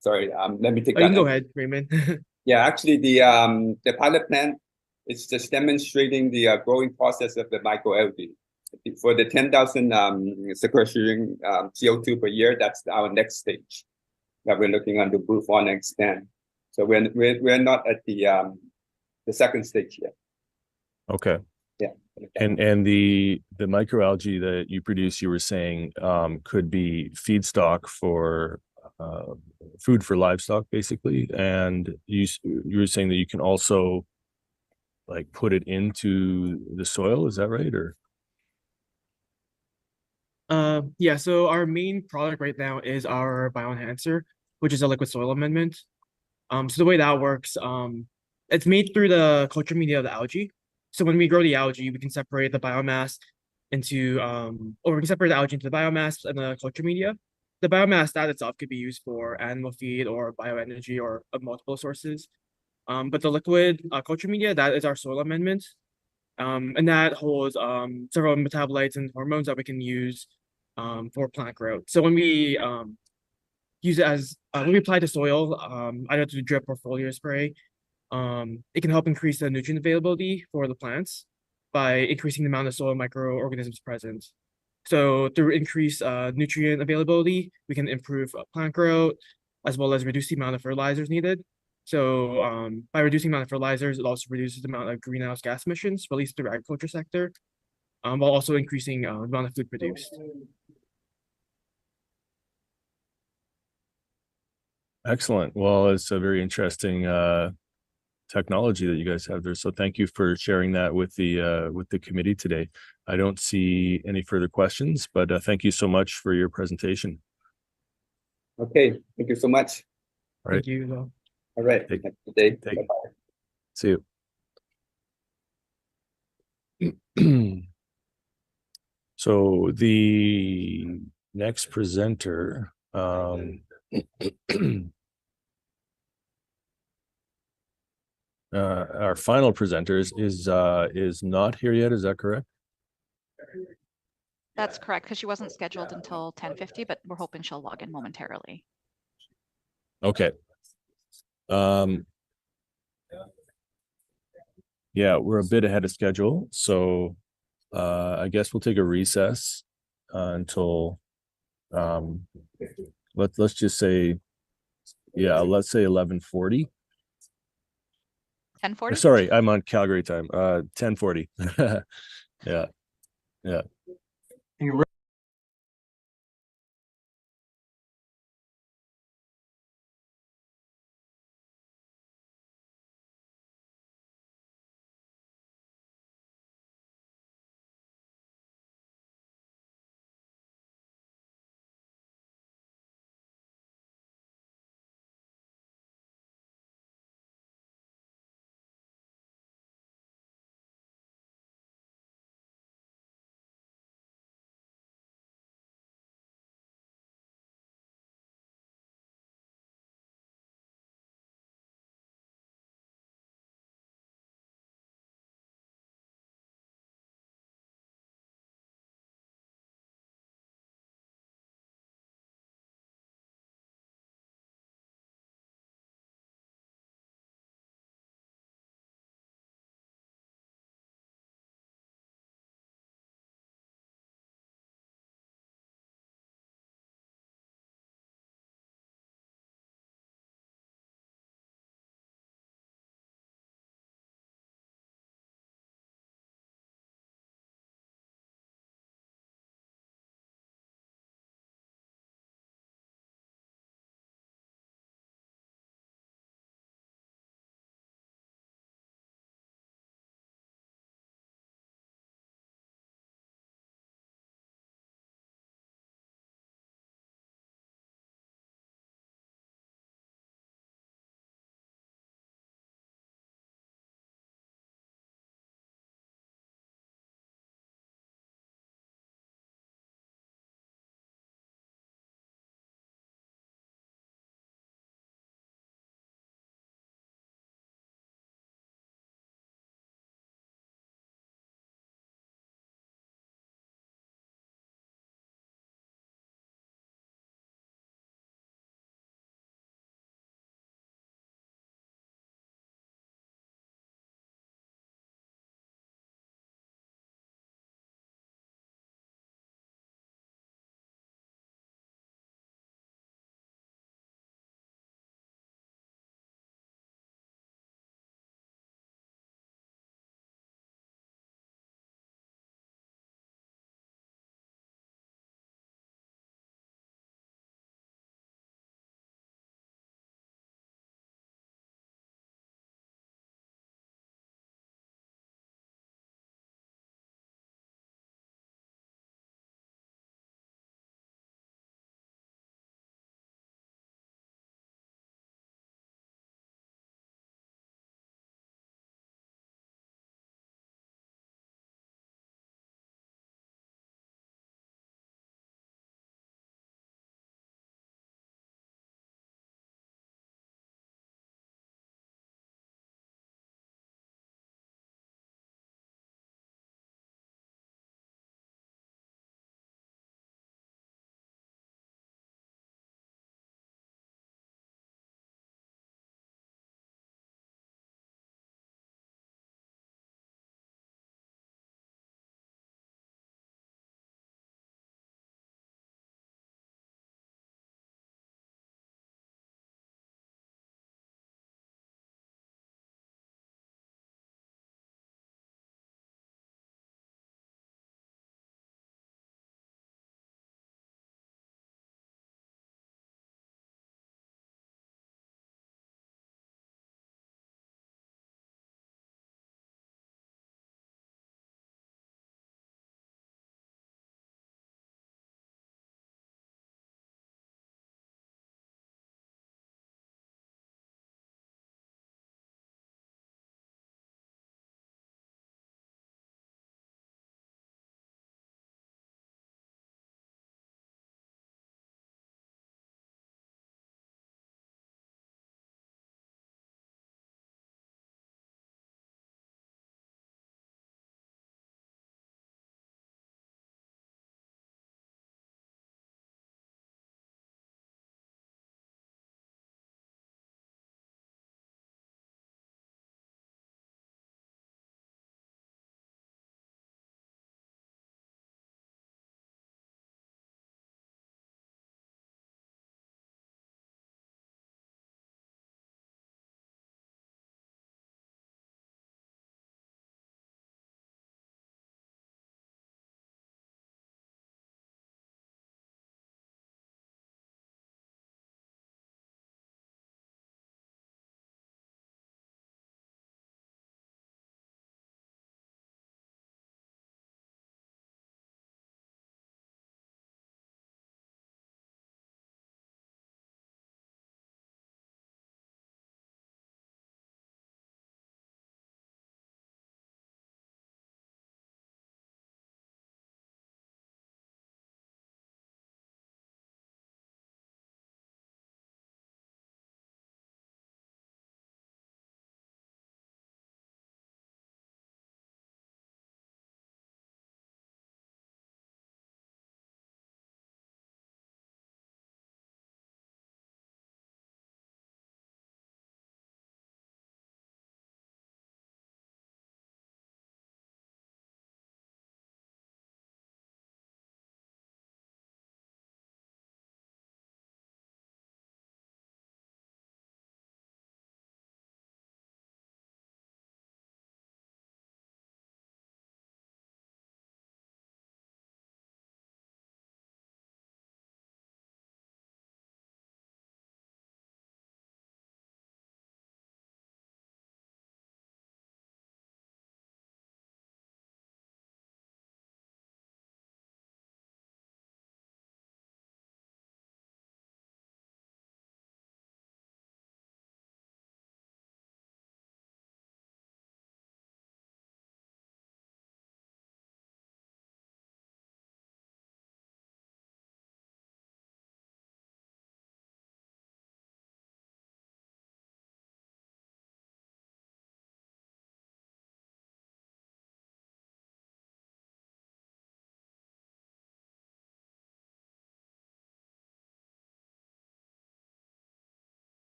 sorry, let me take Oh, you that. can go ahead, Raymond. Yeah, actually, the pilot plant is just demonstrating the growing process of the microalgae. For the 10,000 sequestering CO2 per year, that's our next stage that we're looking on to proof on and extend. So we're not at the second stage yet. Okay. Yeah. And the microalgae that you produce, you were saying, could be feedstock for food for livestock, basically. And you were saying that you can also like put it into the soil. Is that right? Or Yeah, so our main product right now is our bioenhancer, which is a liquid soil amendment. So the way that works, it's made through the culture media of the algae. So when we grow the algae, we can separate the biomass into, or we can separate the algae into the biomass and the culture media. The biomass that itself could be used for animal feed or bioenergy or multiple sources. But the liquid culture media, that is our soil amendment. And that holds several metabolites and hormones that we can use for plant growth. So when we use it as when we apply to soil, either through drip or foliar spray, it can help increase the nutrient availability for the plants by increasing the amount of soil microorganisms present. So through increased nutrient availability, we can improve plant growth as well as reduce the amount of fertilizers needed. So by reducing the amount of fertilizers, it also reduces the amount of greenhouse gas emissions released through the agriculture sector, while also increasing the amount of food produced. excellent. Well, it's a very interesting technology that you guys have there. So thank you for sharing that with the committee today. I don't see any further questions, but thank you so much for your presentation. Okay, thank you so much. All right. Thank you. All right. Have a good day. Bye-bye. See you. So the next presenter, our final presenter is not here yet. Is that correct? That's correct, because she wasn't scheduled until 10:50, but we're hoping she'll log in momentarily. Okay. Yeah, we're a bit ahead of schedule, so I guess we'll take a recess until let's just say, yeah, let's say 11:40. 10:40? Sorry, I'm on Calgary time. 10:40. Yeah. You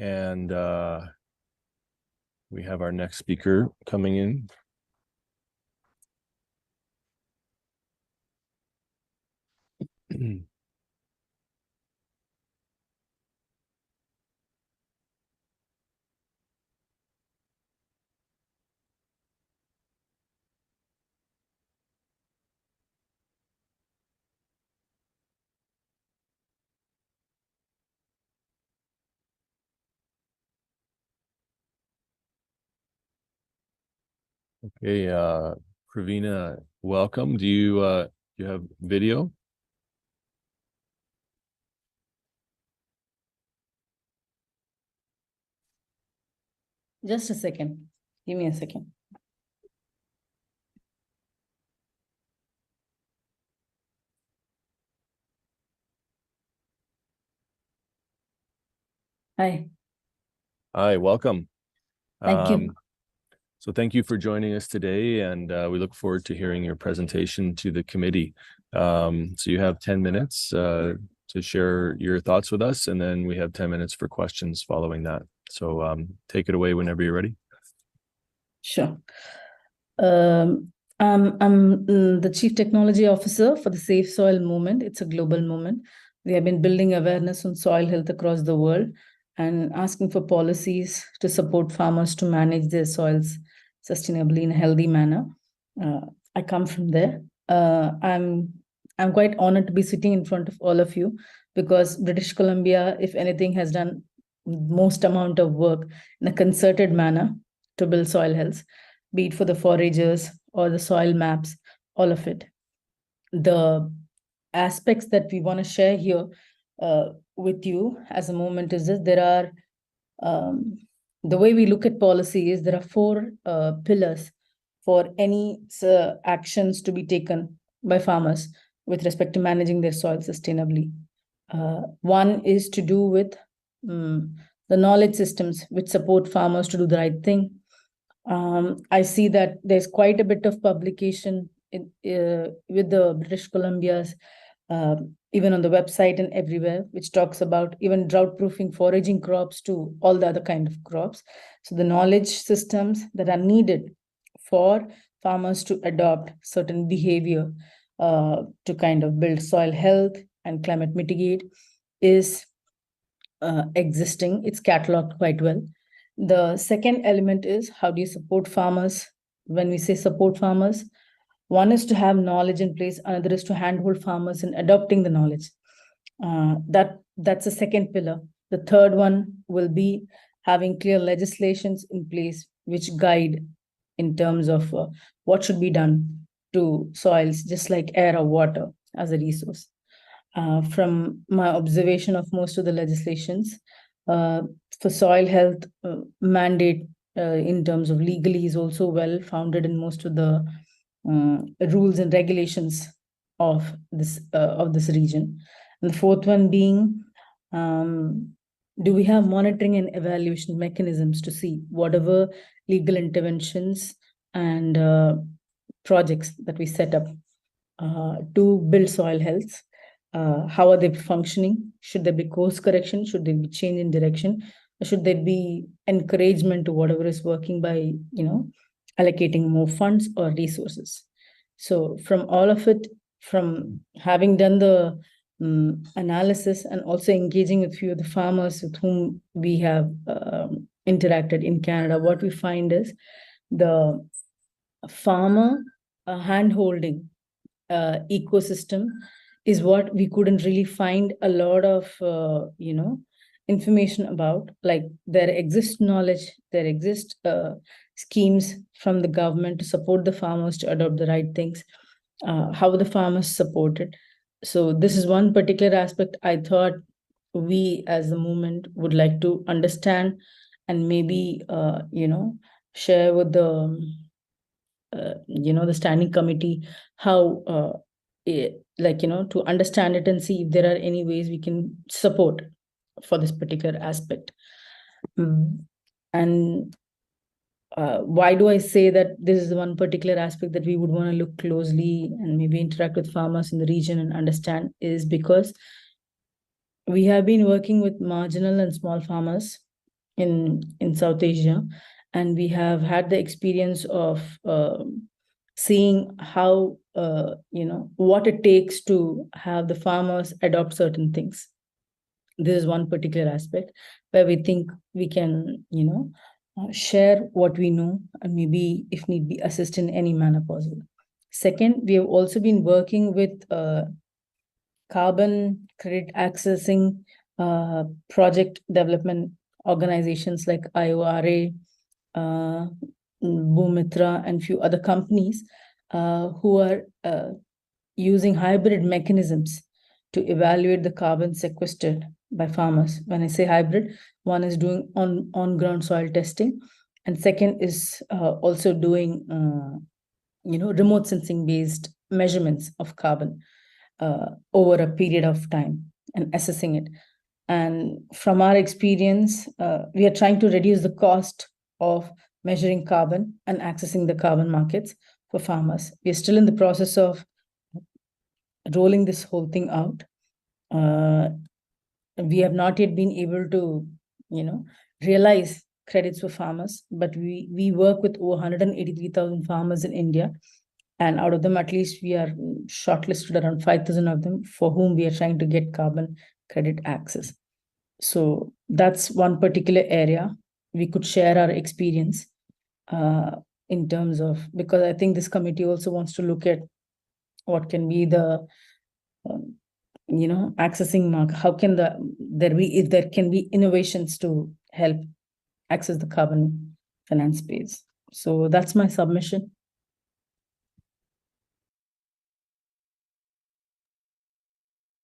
And we have our next speaker coming in. Okay, Pravina, welcome. Do you have video? Just a second. Give me a second. Hi. Hi, welcome. Thank you. So thank you for joining us today, and we look forward to hearing your presentation to the committee. So you have 10 minutes to share your thoughts with us, and then we have 10 minutes for questions following that. So take it away whenever you're ready. Sure. I'm the Chief Technology Officer for the Safe Soil Movement. It's a global movement. We have been building awareness on soil health across the world and asking for policies to support farmers to manage their soils sustainably in a healthy manner. I come from there. I'm quite honored to be sitting in front of all of you because British Columbia, if anything, has done most amount of work in a concerted manner to build soil health, be it for the foragers or the soil maps, all of it. The aspects that we want to share here with you as a moment is that there are, the way we look at policy is there are four pillars for any actions to be taken by farmers with respect to managing their soil sustainably. One is to do with the knowledge systems which support farmers to do the right thing. I see that there's quite a bit of publication with the British Columbia's, even on the website and everywhere, which talks about even drought-proofing foraging crops to all the other kind of crops. So the knowledge systems that are needed for farmers to adopt certain behavior to kind of build soil health and climate mitigate is existing. It's cataloged quite well. The second element is how do you support farmers? When we say support farmers, one is to have knowledge in place, another is to handhold farmers in adopting the knowledge. That's the second pillar. The third one will be having clear legislations in place which guide in terms of what should be done to soils, just like air or water as a resource. From my observation of most of the legislations, for soil health mandate in terms of legally is also well founded in most of the rules and regulations of this region. And the fourth one being, do we have monitoring and evaluation mechanisms to see whatever legal interventions and projects that we set up to build soil health? How are they functioning? Should there be course correction? Should there be change in direction? Or should there be encouragement to whatever is working by, allocating more funds or resources? So from all of it, from having done the analysis and also engaging with few of the farmers with whom we have interacted in Canada, what we find is the farmer hand-holding ecosystem is what we couldn't really find a lot of, information about. Like there exists knowledge, there exist schemes from the government to support the farmers to adopt the right things, how the farmers support it. So this is one particular aspect I thought we as a movement would like to understand and maybe, share with the, the standing committee, how to understand it and see if there are any ways we can support for this particular aspect. And why do I say that this is one particular aspect that we would want to look closely and maybe interact with farmers in the region and understand is because we have been working with marginal and small farmers in South Asia, and we have had the experience of seeing how what it takes to have the farmers adopt certain things. This is one particular aspect where we think we can share what we know and maybe if need be assist in any manner possible. Second, we have also been working with carbon credit accessing project development organizations like IORA, Bhumitra, and few other companies who are using hybrid mechanisms to evaluate the carbon sequestered by farmers. When I say hybrid, one is doing on-ground soil testing, and second is also doing remote sensing based measurements of carbon over a period of time and assessing it. And from our experience, we are trying to reduce the cost of measuring carbon and accessing the carbon markets for farmers. We are still in the process of rolling this whole thing out. We have not yet been able to, realize credits for farmers, but we work with over 183,000 farmers in India. And out of them, at least we are shortlisted around 5,000 of them for whom we are trying to get carbon credit access. So that's one particular area we could share our experience in terms of, because I think this committee also wants to look at what can be the, accessing market. How can if there can be innovations to help access the carbon finance space. So that's my submission.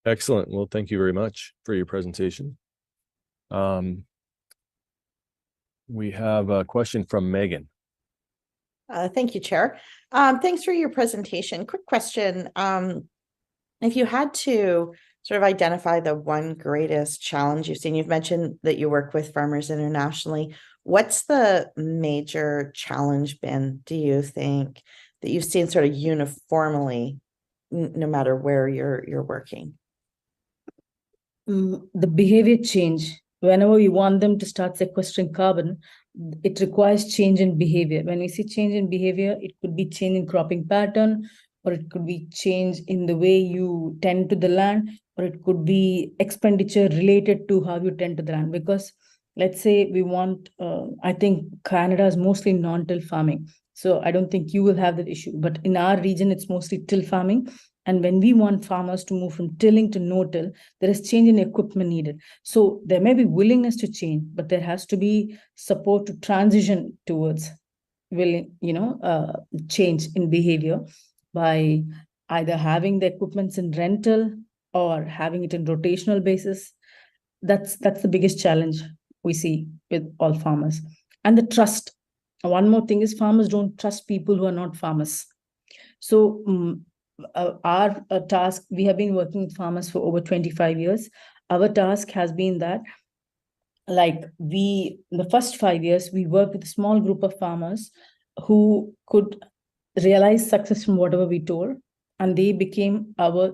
Excellent. Well, thank you very much for your presentation. We have a question from Megan. Thank you, Chair. Thanks for your presentation. Quick question. If you had to sort of identify the one greatest challenge you've seen, you've mentioned that you work with farmers internationally. What's the major challenge been, do you think, that you've seen sort of uniformly, no matter where you're working? The behavior change. Whenever we want them to start sequestering carbon, it requires change in behavior. When we see change in behavior, it could be change in cropping pattern, or it could be change in the way you tend to the land, or it could be expenditure related to how you tend to the land. Because let's say we want, I think Canada is mostly non-till farming. So I don't think you will have that issue. But in our region, it's mostly till farming. And when we want farmers to move from tilling to no-till, there is change in equipment needed. So there may be willingness to change, but there has to be support to transition towards change in behavior by either having the equipments in rental or having it in rotational basis. That's the biggest challenge we see with all farmers. And the trust. One more thing is farmers don't trust people who are not farmers. So our task, we have been working with farmers for over 25 years. Our task has been that, the first 5 years, we worked with a small group of farmers who could realize success from whatever we told, and they became our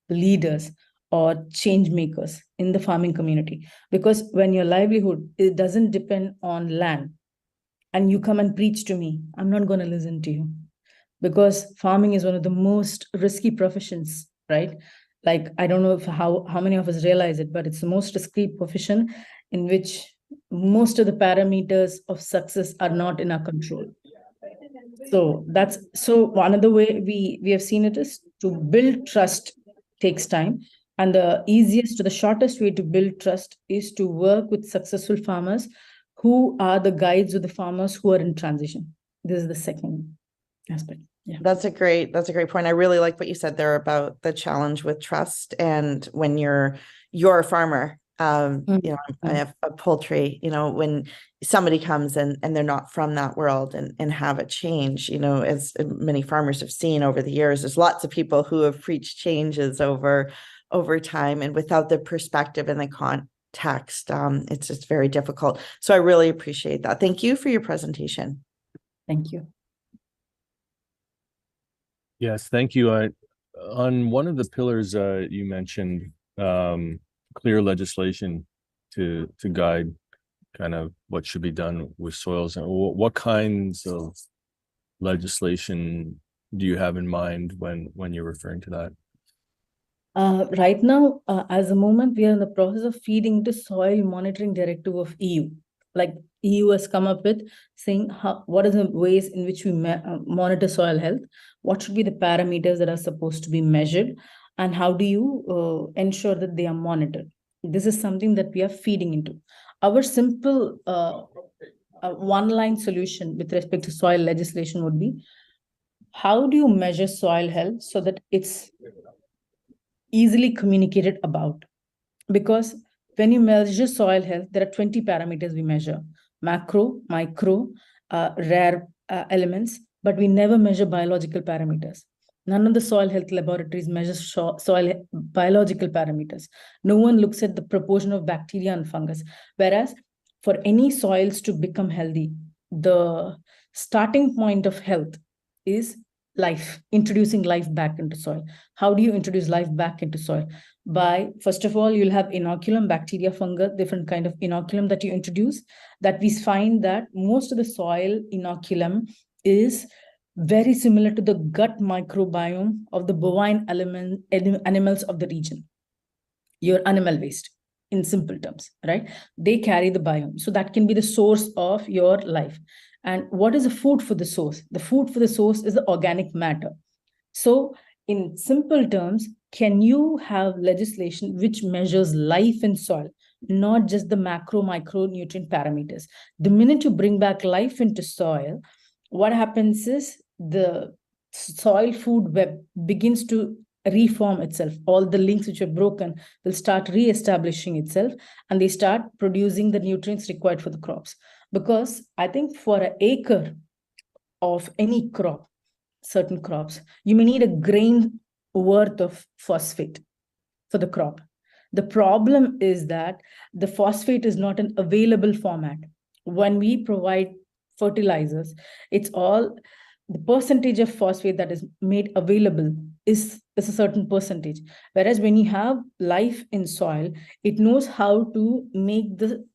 leaders or change makers in the farming community. Because when your livelihood, it doesn't depend on land, and you come and preach to me, I'm not going to listen to you. Because farming is one of the most risky professions, right? I don't know how many of us realize it, but it's the most risky profession in which most of the parameters of success are not in our control. So one of the way we have seen it is to build trust takes time. And the easiest, the shortest way to build trust is to work with successful farmers who are the guides of the farmers who are in transition. This is the second aspect. Yeah. That's a great point. I really like what you said there about the challenge with trust. And when you're a farmer, I have a poultry, when somebody comes and they're not from that world and have a change, as many farmers have seen over the years, there's lots of people who have preached changes over time, and without the perspective and the context, it's just very difficult. So I really appreciate that. Thank you for your presentation. Thank you. Yes, thank you. On one of the pillars you mentioned, clear legislation to guide kind of what should be done with soils, and what kinds of legislation do you have in mind when you're referring to that? Right now, as a moment, we are in the process of feeding the soil monitoring directive of EU. Like EU has come up with saying what are the ways in which we monitor soil health, what should be the parameters that are supposed to be measured, and how do you ensure that they are monitored. This is something that we are feeding into. Our simple one-line solution with respect to soil legislation would be, how do you measure soil health so that it's easily communicated about? Because when you measure soil health, there are 20 parameters we measure: macro, micro, rare elements, but we never measure biological parameters. None of the soil health laboratories measure soil biological parameters. No one looks at the proportion of bacteria and fungus. Whereas for any soils to become healthy, the starting point of health is life, introducing life back into soil. How do you introduce life back into soil? By, first of all, you'll have inoculum, bacteria, fungus, different kind of inoculum that you introduce, that we find that most of the soil inoculum is very similar to the gut microbiome of the bovine animals of the region. Your animal waste, in simple terms, right? They carry the biome. So that can be the source of your life. And what is the food for the source? The food for the source is the organic matter. So in simple terms, can you have legislation which measures life in soil, not just the macro, micronutrient parameters? The minute you bring back life into soil, what happens is the soil food web begins to reform itself. All the links which are broken will start re-establishing itself, and they start producing the nutrients required for the crops. Because I think for an acre of any crop, certain crops, you may need a grain worth of phosphate for the crop. The problem is that the phosphate is not an available format. When we provide fertilizers, it's all the percentage of phosphate that is made available is a certain percentage. Whereas when you have life in soil, it knows how to make the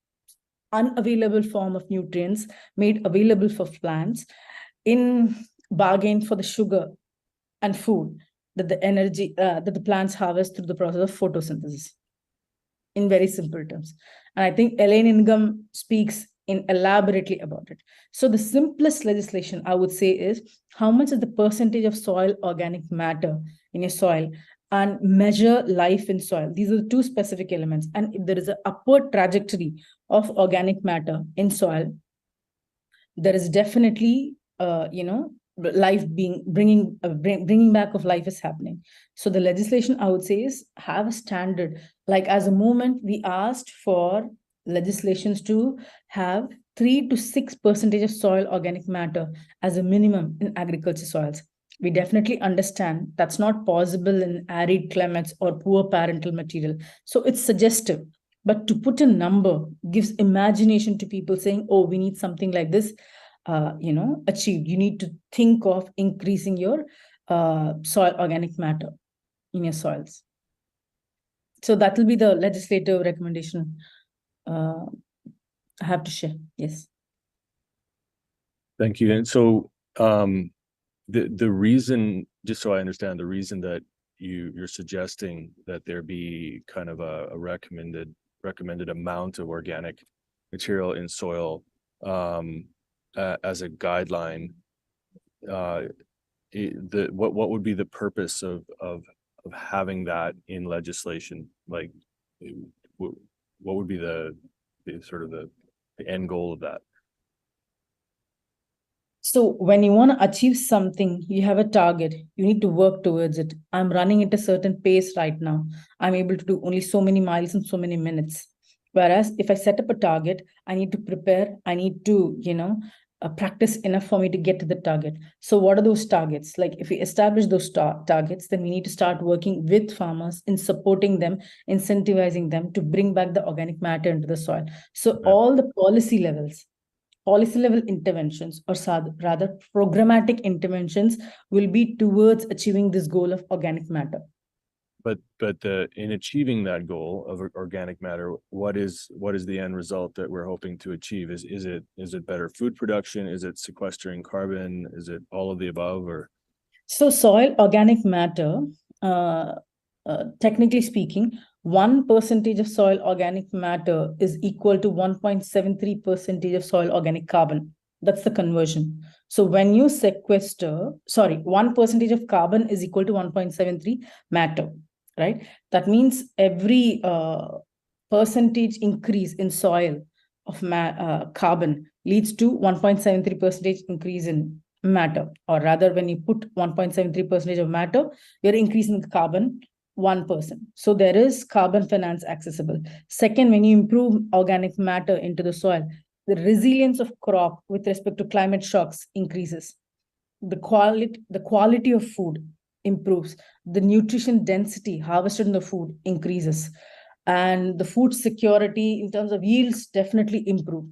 unavailable form of nutrients made available for plants in bargain for the sugar and food that the energy that the plants harvest through the process of photosynthesis, in very simple terms. And I think Elaine Ingham speaks elaborately about it. So the simplest legislation I would say is, how much is the percentage of soil organic matter in your soil, and measure life in soil. These are the two specific elements. And if there is an upward trajectory of organic matter in soil, there is definitely life being bringing back of life is happening. So the legislation I would say is, have a standard. Like as a movement, we asked for legislations to have 3 to 6% of soil organic matter as a minimum in agriculture soils. We definitely understand that's not possible in arid climates or poor parental material. So it's suggestive, but to put a number gives imagination to people saying, oh, we need something like this achieved. You need to think of increasing your soil organic matter in your soils. So that will be the legislative recommendation I have to share. Yes. Thank you. And so the reason, just so I understand, the reason that you're suggesting that there be kind of a recommended amount of organic material in soil as a guideline, what would be the purpose of having that in legislation? Like, what would be the sort of the end goal of that? So when you want to achieve something, you have a target, you need to work towards it. I'm running at a certain pace right now. I'm able to do only so many miles in so many minutes. Whereas if I set up a target, I need to prepare, I need to, practice enough for me to get to the target. So what are those targets? Like if we establish those targets, then we need to start working with farmers in supporting them, incentivizing them to bring back the organic matter into the soil. So all the policy level interventions, or rather programmatic interventions, will be towards achieving this goal of organic matter. But in achieving that goal of organic matter, what is the end result that we're hoping to achieve? Is it better food production? Is it sequestering carbon? Is it all of the above? Or so soil organic matter, technically speaking, 1% of soil organic matter is equal to 1.73% of soil organic carbon. That's the conversion. So when you sequester, 1% of carbon is equal to 1.73 matter, right? That means every percentage increase in soil of carbon leads to 1.73% increase in matter, or rather when you put 1.73% of matter, you're increasing the carbon 1%. So there is carbon finance accessible. Second, when you improve organic matter into the soil, the resilience of crop with respect to climate shocks increases. The quality of food improves. The nutrition density harvested in the food increases. And the food security in terms of yields definitely improve.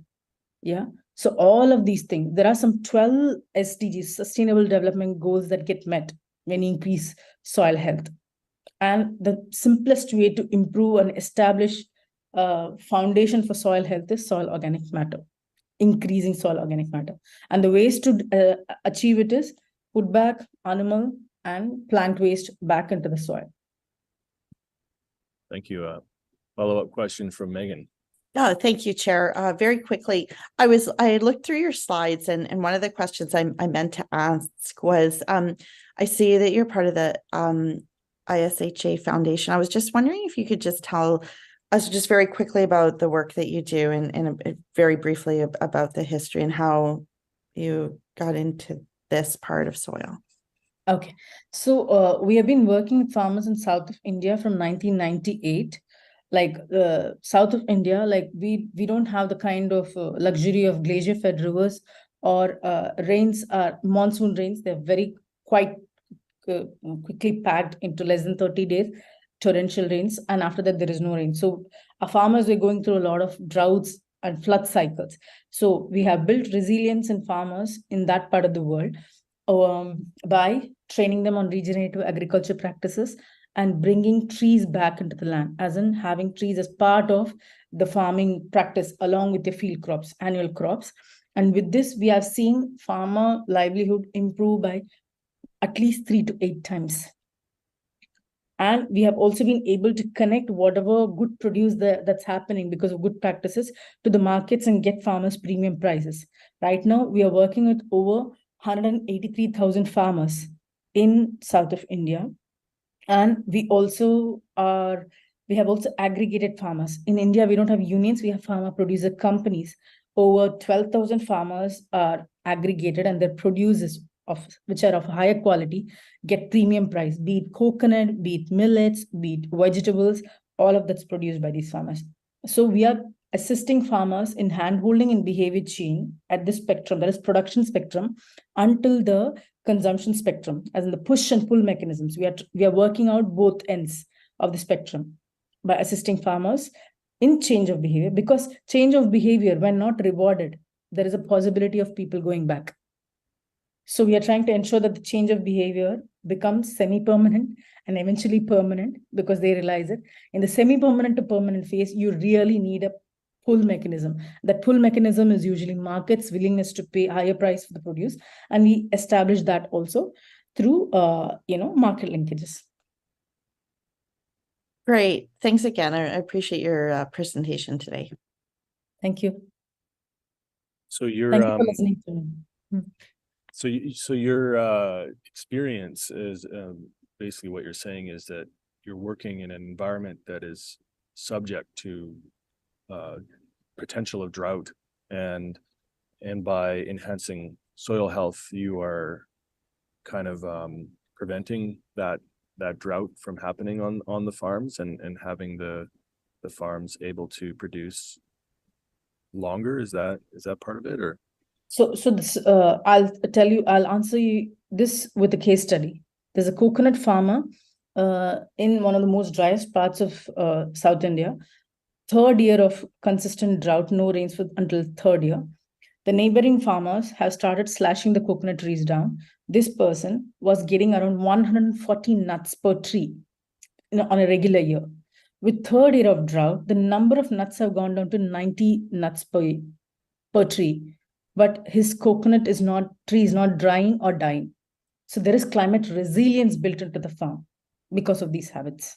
Yeah. So all of these things, there are some 12 SDGs, Sustainable Development Goals, that get met when you increase soil health. And the simplest way to improve and establish a foundation for soil health is soil organic matter, increasing soil organic matter. And the ways to achieve it is put back animal and plant waste back into the soil. thank you. Follow-up question from Megan. Oh, thank you, Chair. Very quickly, I looked through your slides, and one of the questions I meant to ask was, I see that you're part of the ISHA Foundation. I was just wondering if you could just tell us just very quickly about the work that you do, and very briefly about the history and how you got into this part of soil. Okay, so we have been working with farmers in south of India from 1998. Like south of India, like we don't have the kind of luxury of glacier-fed rivers or monsoon rains. They're very quite quickly packed into less than 30 days, torrential rains, and after that there is no rain. So our farmers were going through a lot of droughts and flood cycles. So we have built resilience in farmers in that part of the world by training them on regenerative agriculture practices and bringing trees back into the land, as in having trees as part of the farming practice along with the field crops, annual crops. And with this, we have seen farmer livelihood improve by at least 3 to 8 times. And we have also been able to connect whatever good produce that's happening because of good practices to the markets and get farmers premium prices. Right now, we are working with over 183,000 farmers in south of India. And we have also aggregated farmers. In India, we don't have unions, we have farmer producer companies. Over 12,000 farmers are aggregated, and their produces which are of higher quality get premium price, be it coconut, be it millets, be it vegetables, all of that's produced by these farmers. So we are assisting farmers in hand-holding and behavior chain at this spectrum, that is production spectrum, until the consumption spectrum, as in the push and pull mechanisms. We are working out both ends of the spectrum by assisting farmers in change of behavior, because change of behavior, when not rewarded, there is a possibility of people going back. So we are trying to ensure that the change of behavior becomes semi-permanent and eventually permanent, because they realize it. In the semi-permanent to permanent phase, you really need a pull mechanism. That pull mechanism is usually markets' willingness to pay higher price for the produce. And we establish that also through, market linkages. Great. Thanks again. I appreciate your presentation today. Thank you. So you're Thank you for listening to me. So your experience is basically what you're saying is that you're working in an environment that is subject to potential of drought, and by enhancing soil health, you are kind of preventing that drought from happening on the farms, and having the farms able to produce longer. Is that part of it, or? So this, I'll answer you this with a case study. There's a coconut farmer in one of the most driest parts of South India. 3rd year of consistent drought, no rains until 3rd year. The neighboring farmers have started slashing the coconut trees down. This person was getting around 140 nuts per tree. on a regular year. With third year of drought, the number of nuts have gone down to 90 nuts per tree. But his coconut tree is not drying or dying. So there is climate resilience built into the farm because of these habits.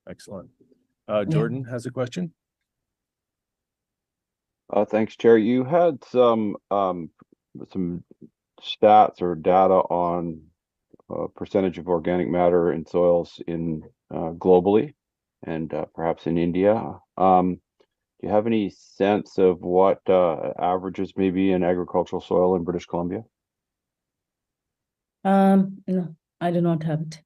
Excellent. Jordan has a question. Thanks, Chair. You had some stats or data on percentage of organic matter in soils in globally and perhaps in India. Do you have any sense of what averages may be in agricultural soil in British Columbia? No, I do not have it.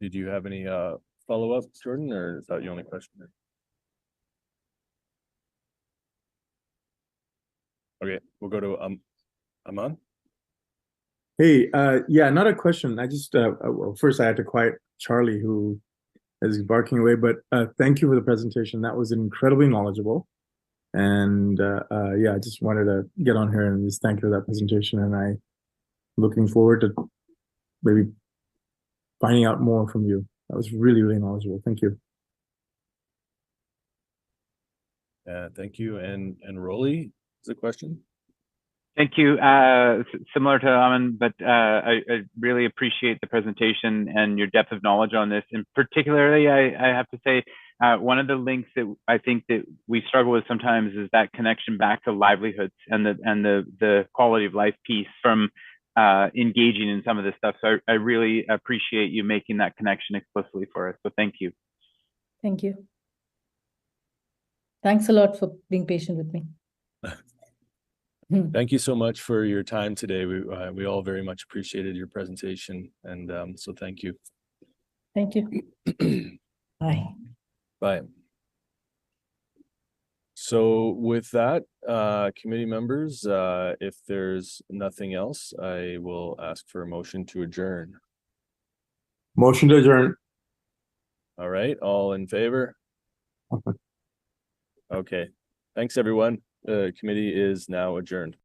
Did you have any follow-up, Jordan, or is that your only question? Okay, we'll go to Aman. Hey, yeah, not a question. I just well, first I had to quiet Charlie, who is barking away, but thank you for the presentation. That was incredibly knowledgeable. And yeah, I just wanted to get on here and just thank you for that presentation. And I looking forward to maybe finding out more from you. That was really, really knowledgeable. Thank you. Thank you. And Rolly, is a question? Thank you. Similar to Aman, but I really appreciate the presentation and your depth of knowledge on this. And particularly, I have to say, one of the links that I think that we struggle with sometimes is that connection back to livelihoods and the quality of life piece from engaging in some of this stuff. So I really appreciate you making that connection explicitly for us. So thank you. Thank you. Thanks a lot for being patient with me. Thank you so much for your time today. We all very much appreciated your presentation, and so thank you. Thank you. Bye. Bye. So with that, committee members, if there's nothing else, I will ask for a motion to adjourn. Motion to adjourn. All right, all in favor? Okay, thanks everyone. The committee is now adjourned.